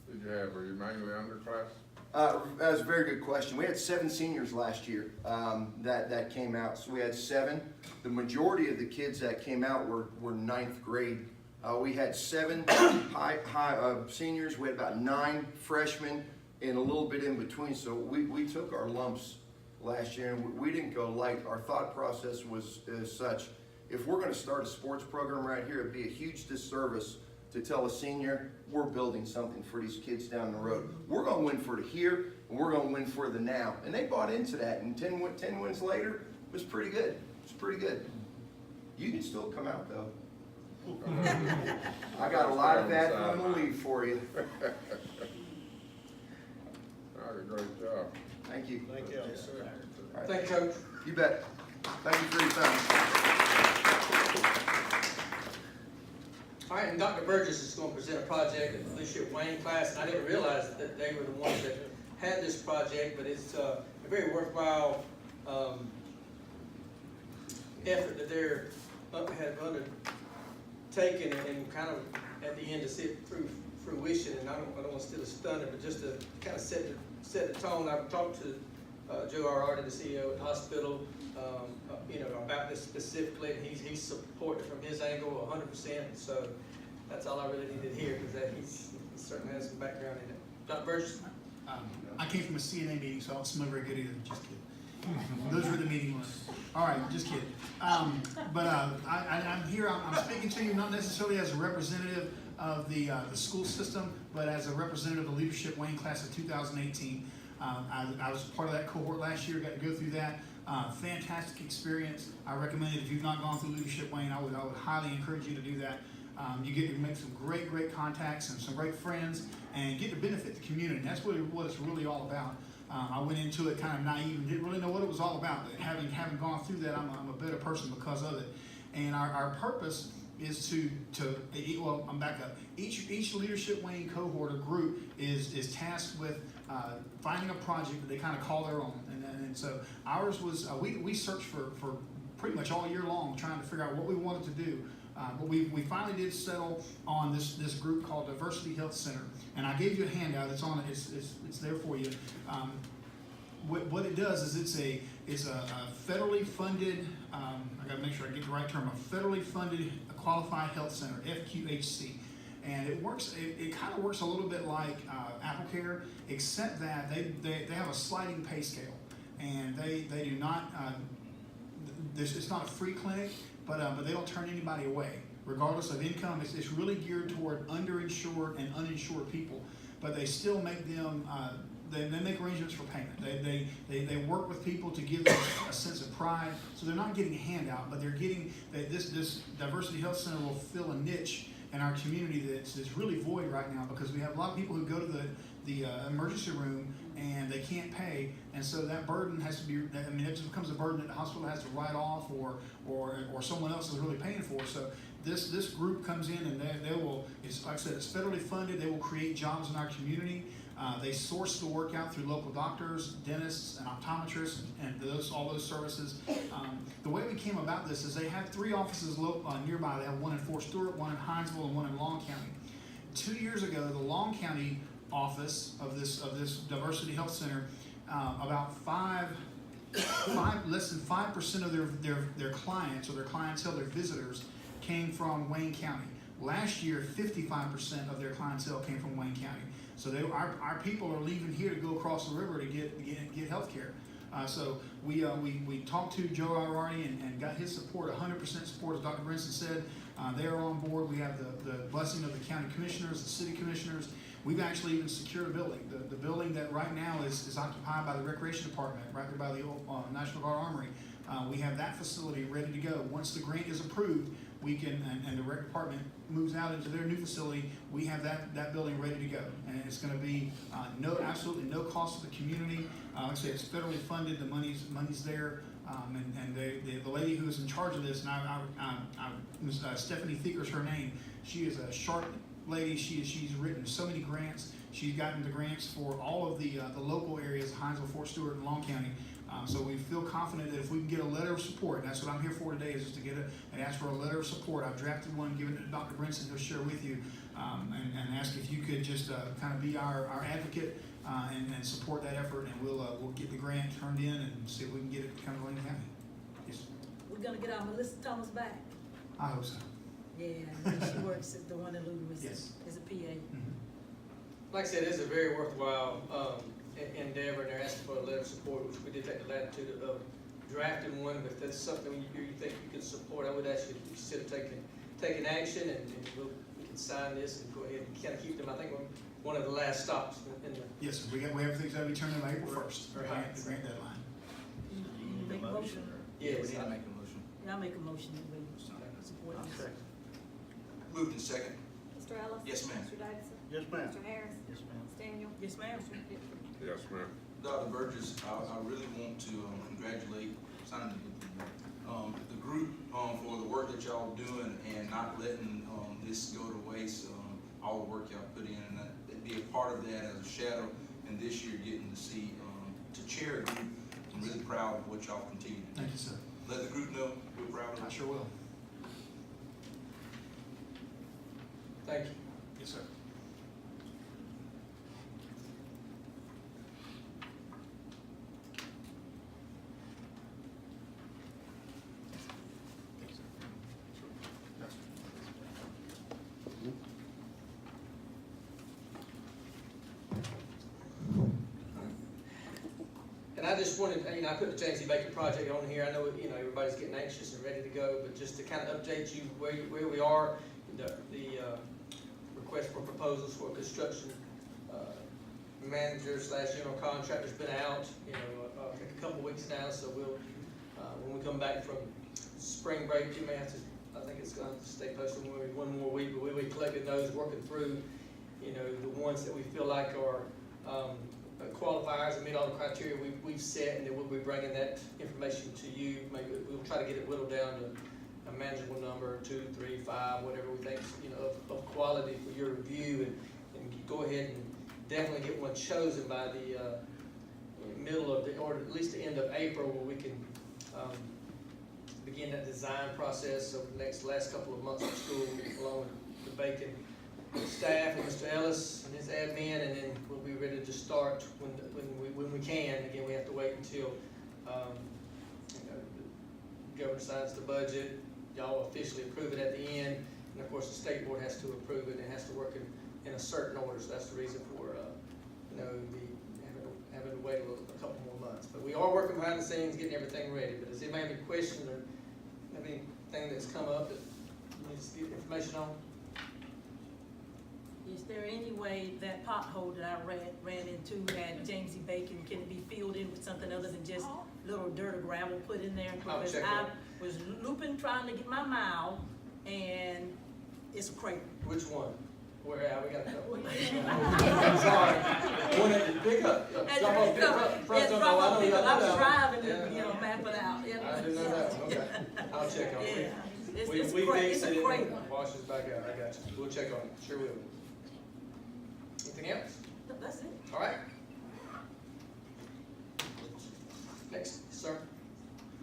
did you have? Were you mainly underclass? That was a very good question. We had 7 seniors last year that came out. So we had 7. The majority of the kids that came out were 9th grade. We had 7 seniors. We had about 9 freshmen and a little bit in between. So we took our lumps last year, and we didn't go light. Our thought process was as such: if we're going to start a sports program right here, it'd be a huge disservice to tell a senior we're building something for these kids down the road. We're going to win for the here, and we're going to win for the now. And they bought into that, and 10 wins later, it was pretty good. It's pretty good. You can still come out, though. I got a lot of that on the leave for you. Great job. Thank you. Thank you. Yes, sir. All right. Thank you, Coach. You bet. Thank you for your time. All right, and Dr. Burgess is going to present a project at the Leadership Wayne class, and I didn't realize that they were the ones that had this project, but it's a very worthwhile effort that they're have undertaken, and kind of at the end to see it through fruition. And I don't want to steal a thunder, but just to kind of set the tone. I've talked to Joe Arardi, the CEO at the hospital, about this specifically, and he's supported from his angle 100%. So that's all I really needed to hear, because he certainly has some background in it. Dr. Burgess? I came from a CNA meeting, so I don't smell very good either. Just kidding. Those were the meeting ones. All right, just kidding. I'm here. I'm speaking to you not necessarily as a representative of the school system, but as a representative of the Leadership Wayne class of 2018. I was part of that cohort last year. Got to go through that. Fantastic experience. I recommend it. If you've not gone through Leadership Wayne, I would highly encourage you to do that. You get to make some great contacts and some great friends, and get to benefit the community. And that's what it's really all about. I went into it kind of naive and didn't really know what it was all about. But having gone through that, I'm a better person because of it. And our purpose is well, I'm back up. Each Leadership Wayne cohort or group is tasked with finding a project that they kind of call their own. And so ours was, we searched for pretty much all year long trying to figure out what we wanted to do. But we finally did settle on this group called Diversity Health Center. And I gave you a handout. It's on. It's there for you. What it does is it's a federally funded. I got to make sure I get the right term. A federally funded qualified health center, FQHC, and it works. It kind of works a little bit like AppleCare, except that they have a sliding pay scale, and they do not. It's not a free clinic. But they don't turn anybody away, regardless of income. It's really geared toward underinsured and uninsured people, but they still make them. They make arrangements for payment. They work with people to give them a sense of pride. So they're not getting a handout, but they're getting this Diversity Health Center will fill a niche in our community that's really void right now, because we have a lot of people who go to the emergency room and they can't pay, and so that burden has to be. I mean, it just becomes a burden that the hospital has to write off, or someone else is really paying for. So this group comes in and they will. It's like I said, it's federally funded. They will create jobs in our community. They source the work out through local doctors, dentists, and optometrists, and all those services. The way we came about this is they have 3 offices nearby. They have one in Fort Stewart, one in Hinesville, and one in Long County. 2 years ago, the Long County office of this Diversity Health Center, about less than 5% of their clients or their clientele, their visitors, came from Wayne County. Last year, 55% of their clientele came from Wayne County. So our people are leaving here to go across the river to get health care. So we talked to Joe Irardi and got his support, 100% support, as Dr. Brinson said. They are on board. We have the blessing of the county commissioners, the city commissioners. We've actually even secured a building. The building that right now is occupied by the Recreation Department, right there by the old, National Guard Armory. We have that facility ready to go. Once the grant is approved, we can, and the rec department moves out into their new facility, we have that building ready to go. And it's gonna be absolutely no cost to the community. Like I say, it's federally funded, the money's there. And the lady who is in charge of this, and Stephanie Thieker's her name, she is a sharp lady. She's written so many grants. She's gotten the grants for all of the local areas, Hinesville, Fort Stewart, and Long County. So we feel confident that if we can get a letter of support, and that's what I'm here for today, is just to and ask for a letter of support. I've drafted one, given it to Dr. Brinson, he'll share with you, and ask if you could just kind of be our advocate and support that effort, and we'll get the grant turned in and see if we can get it to come to Wayne County. Yes. We're gonna get our Melissa Thomas back. I hope so. Yeah, she works at the one in Lewis. Yes. As a PA. Mm-hmm. Like I said, it's a very worthwhile endeavor, and they're asking for a letter of support, which we did take the latitude of drafting one. But if that's something you think you can support, I would ask you to consider taking action, and we can sign this and go ahead and kind of keep them. I think we're one of the last stops in the. Yes, sir. We everything's gonna be turned in by April 1st. The Right. grant deadline. You need a motion, or? Yes, We need to make a motion. Yeah, I make a motion that we support I'll this. second. Moved in second. Mr. Ellis? Yes, ma'am. Mr. Davidson? Yes, ma'am. Mr. Harris? Yes, ma'am. Ms. Daniel? Yes, ma'am. Mr. Gibson? Yes, ma'am. Dr. Burgess, I really want to congratulate the group for the work that y'all doing and not letting this go to waste, all the work y'all put in, and be a part of that as a shadow, and this year getting to see, to chair a group. I'm really proud of what y'all continue to do. Thank you, sir. Let the group know we're proud of I it. sure will. Thank you. Yes, sir. And I just wanted, I put the James E. Baker project on here. I know, everybody's getting anxious and ready to go, but just to kind of update you where we are, the request for proposals for construction manager / general contractor's been out, I think a couple weeks now, so we'll, when we come back from spring break, you may have to, I think it's gonna stay posted one more week, but we'll be collecting those, working through, the ones that we feel like are, qualifiers and meet all the criteria we've set, and then we'll be bringing that information to you. Maybe we'll try to get it whittled down to a manageable number, 2, 3, 5, whatever we think, of quality for your review, and go ahead and definitely get one chosen by the middle of or at least the end of April, where we can begin that design process of the last couple of months of school, along with the Bacon staff and Mr. Ellis and his admin, and then we'll be ready to start when we can. Again, we have to wait until the governor signs the budget, y'all officially approve it at the end, and of course the state board has to approve it, and it has to work in a certain order. So that's the reason for having to wait a couple more months. But we are working behind the scenes, getting everything ready. But does anybody have any questions or have anything that's come up that you need to get information on? Is there any way that pothole that I ran into at James E. Bacon, can it be filled in with something other than just little dirt or gravel put in there? I'll Because check I that. was looping, trying to get my mile, and it's a crater. Which one? Where at? We got a couple. I'm sorry. One at the pickup. Drop off pickup. Front door. I know you got I was that. driving Yeah. and, map it out. I didn't know that one. Okay. I'll check on it. Yeah. We It's fixed it a and crater. washes back out. I got you. We'll check on it. Sure will. Anything else? That's it. All right. Next, sir.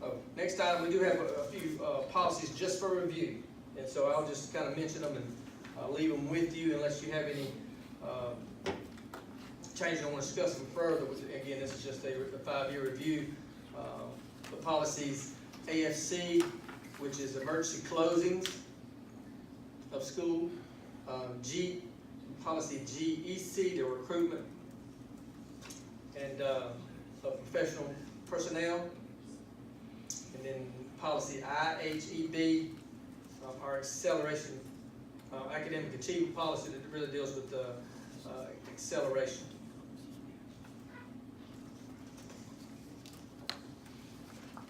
Oh, next item, we do have a few policies just for review. And so I'll just kind of mention them and leave them with you unless you have any changes you want to discuss them further. Again, this is just a 5-year review. The policies AFC, which is emergency closings of school. Policy GEC, the recruitment and of professional personnel. And then policy IHEB, our acceleration, academic achievement policy that really deals with acceleration.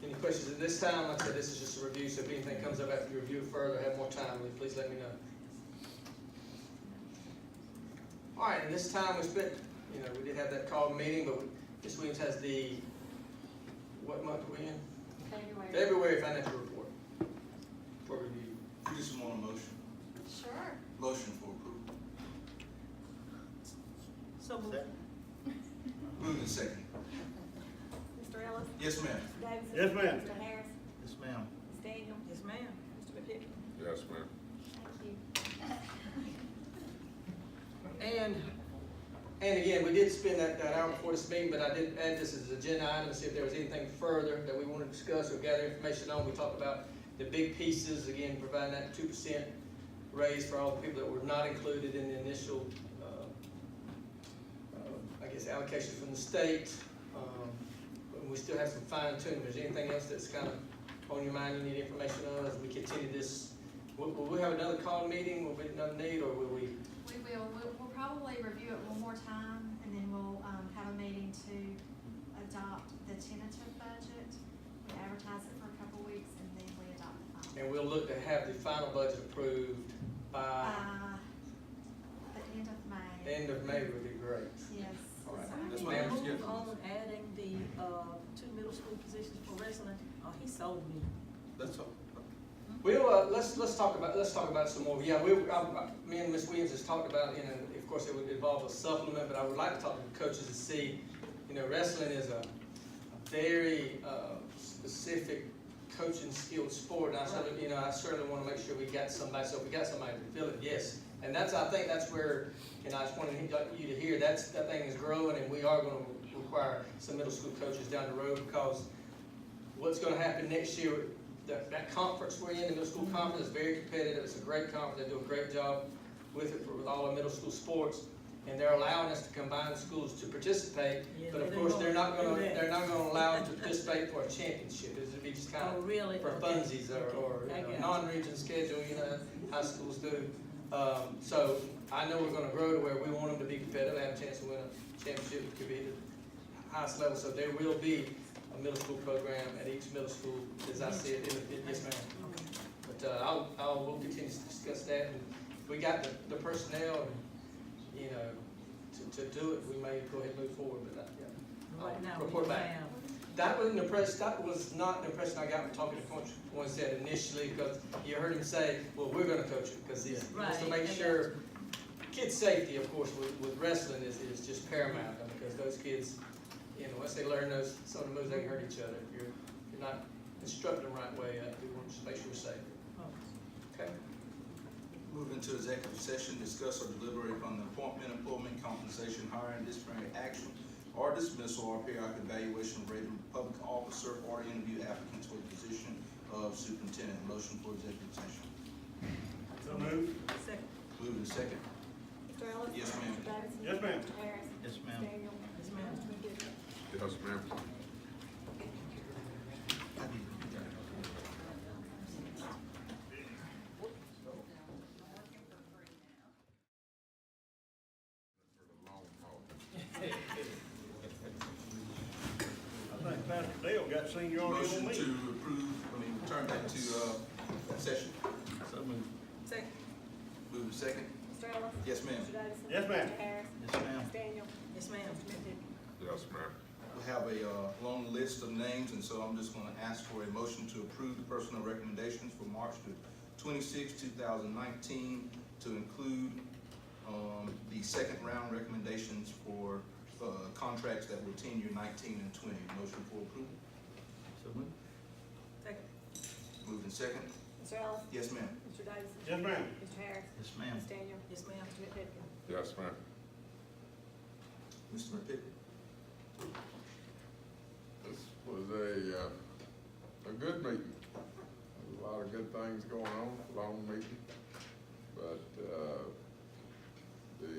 Any questions at this time? Like I said, this is just a review, so if anything comes up after you review it further, have more time, please let me know. All right, and this time we spent, we did have that call meeting, but Ms. Williams has the, what month are we in? February. February financial report for review. You just want a motion? Sure. Motion for approval. So moved. Moved and second. Mr. Ellis? Yes, ma'am. Mr. Davidson? Yes, ma'am. Mr. Harris? Yes, ma'am. Ms. Daniel? Yes, ma'am. Mr. McPicken? Yes, ma'am. And again, we did spend that hour before this meeting, but I did add this as an agenda item to see if there was anything further that we wanted to discuss or gather information on. We talked about the big pieces, again, providing that 2% raise for all the people that were not included in the initial, I guess, allocation from the state. But we still have some fine tuning. If there's anything else that's kind of on your mind, you need information on as we continue this. Will we have another call meeting? Will we have another need, or will we? We will. We'll probably review it one more time, and then we'll have a meeting to adopt the tentative budget. We advertise it for a couple weeks, and then we adopt the final. And we'll look to have the final budget approved by The end of May. the end of May would be great. Yes. All right. So That's I my need to understanding. move on adding the 2 middle school positions for wrestling. Oh, he sold me. That's all. We'll let's talk about it some more. Yeah, me and Ms. Williams has talked about it, and of course it would involve a supplement. But I would like to talk to the coaches and see, wrestling is a very specific coaching skilled sport. And I certainly want to make sure we got somebody. So if we got somebody to fill it, yes. And I think that's where, I just wanted you to hear that thing is growing, and we are going to require some middle school coaches down the road, because what's going to happen next year. That conference we're in, the middle school conference, is very competitive. It's a great conference. They do a great job with it with all our middle school sports, and they're allowing us to combine schools to participate. Yeah, but of they course, won't they're not do going that. to allow them to participate for a championship. This would be just kind Oh, of really? for Okay. funsies or I get it. non-region schedule. High schools do. So I know we're going to grow to where we want them to be competitive, have a chance to win a championship. It could be the highest level. So there will be a middle school program at each middle school, as I said. Yes, ma'am. But we'll continue to discuss that. And if we got the personnel, to do it, we may go ahead and move forward. But Right now, I'll we report don't back. have. That was not the impression I got from talking to Coach Winstead initially, because you heard him say, well, we're gonna coach it, because he wants to Right, make I sure. Kids' safety, of course, with wrestling is just paramount, because those kids, once they learn some of the moves, they can hurt each other. If you're not instructing them the right way, we want to just make sure we're safe. Okay? Move into executive session, discuss or deliberate upon the appointment, employment, compensation, hiring, disciplinary action, or dismissal, or periodic evaluation of rated public officer, or interview applicants for the position of superintendent. Motion for executive session. So moved. Second. Move in second. Mr. Ellis? Yes, ma'am. Mr. Davidson? Yes, ma'am. Mr. Harris? Yes, ma'am. Ms. Daniel? Yes, ma'am. Mr. McPicken? Yes, ma'am. I think Pastor Dale got seniority Motion on to me. approve, return back to, session. So moved. Second. Move in second. Mr. Ellis? Yes, ma'am. Mr. Davidson? Yes, ma'am. Mr. Harris? Yes, ma'am. Ms. Daniel? Yes, ma'am. Mr. McPicken? Yes, ma'am. We have a long list of names, and so I'm just gonna ask for a motion to approve the personnel recommendations for March 26, 2019, to include, the second round recommendations for contracts that were tenure 19 and 20. Motion for approval. So moved. Second. Moved in second. Mr. Ellis? Yes, ma'am. Mr. Davidson? Yes, ma'am. Mr. Harris? Yes, ma'am. Ms. Daniel? Yes, ma'am. Mr. McPicken? Yes, ma'am. Mr. McPicken? This was a good meeting. A lot of good things going on, long meeting. But, the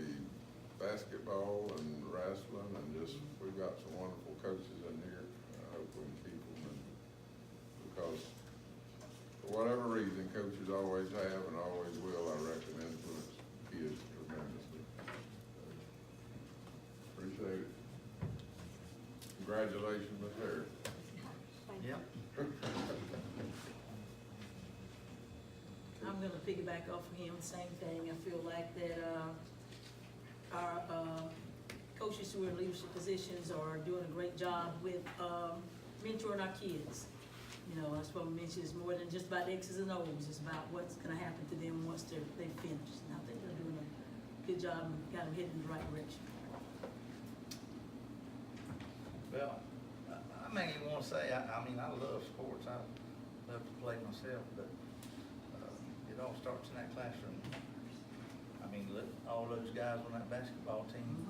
basketball and wrestling and just, we've got some wonderful coaches in here. I hope we can keep them and, because for whatever reason, coaches always have and always will, I reckon, influence kids tremendously. Appreciate it. Congratulations, Ms. Harris. Yep. I'm gonna piggyback off of him, same thing. I feel like that, our, coaches who are in leadership positions are doing a great job with, mentoring our kids. You know, I was supposed to mention it's more than just about X's and O's, it's about what's gonna happen to them once they finish. And I think they're doing a good job and got them heading in the right direction. Well, I mainly want to say, I mean, I love sports. I love to play myself, but it all starts in that classroom. I mean, look, all those guys on that basketball team,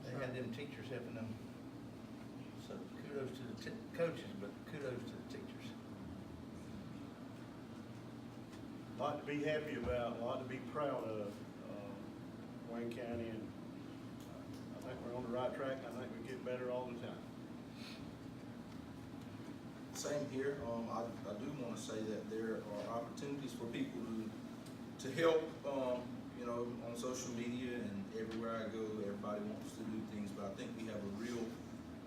they had them teachers helping them. So kudos to the coaches, but kudos to the teachers. A lot to be happy about, a lot to be proud of, Wayne County, and I think we're on the right track. I think we get better all the time. Same here. I do want to say that there are opportunities for people to help, you know, on social media and everywhere I go, everybody wants to do things, but I think we have a real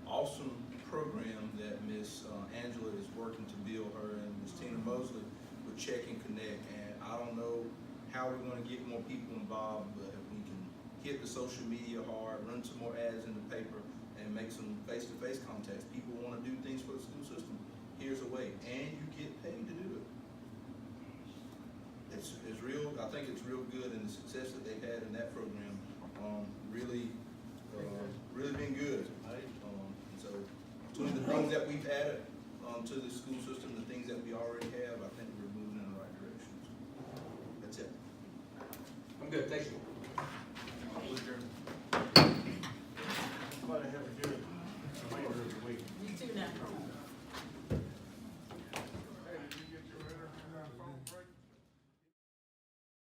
awesome program that Miss Angela is working to build, her and Miss Tina Mosley with Check and Connect. And I don't know how we're going to get more people involved, but if we can hit the social media hard, run some more ads in the paper, and make some face-to-face contacts. People want to do things for the school system. Here's a way, and you get paid to do it. It's real. I think it's real good, and the success that they've had in that program, really been good. So, between the things that we've added to the school system, the things that we already have, I think we're moving in the right direction. That's it. I'm good, thank you. Everybody have a good remainder of the week. You too now.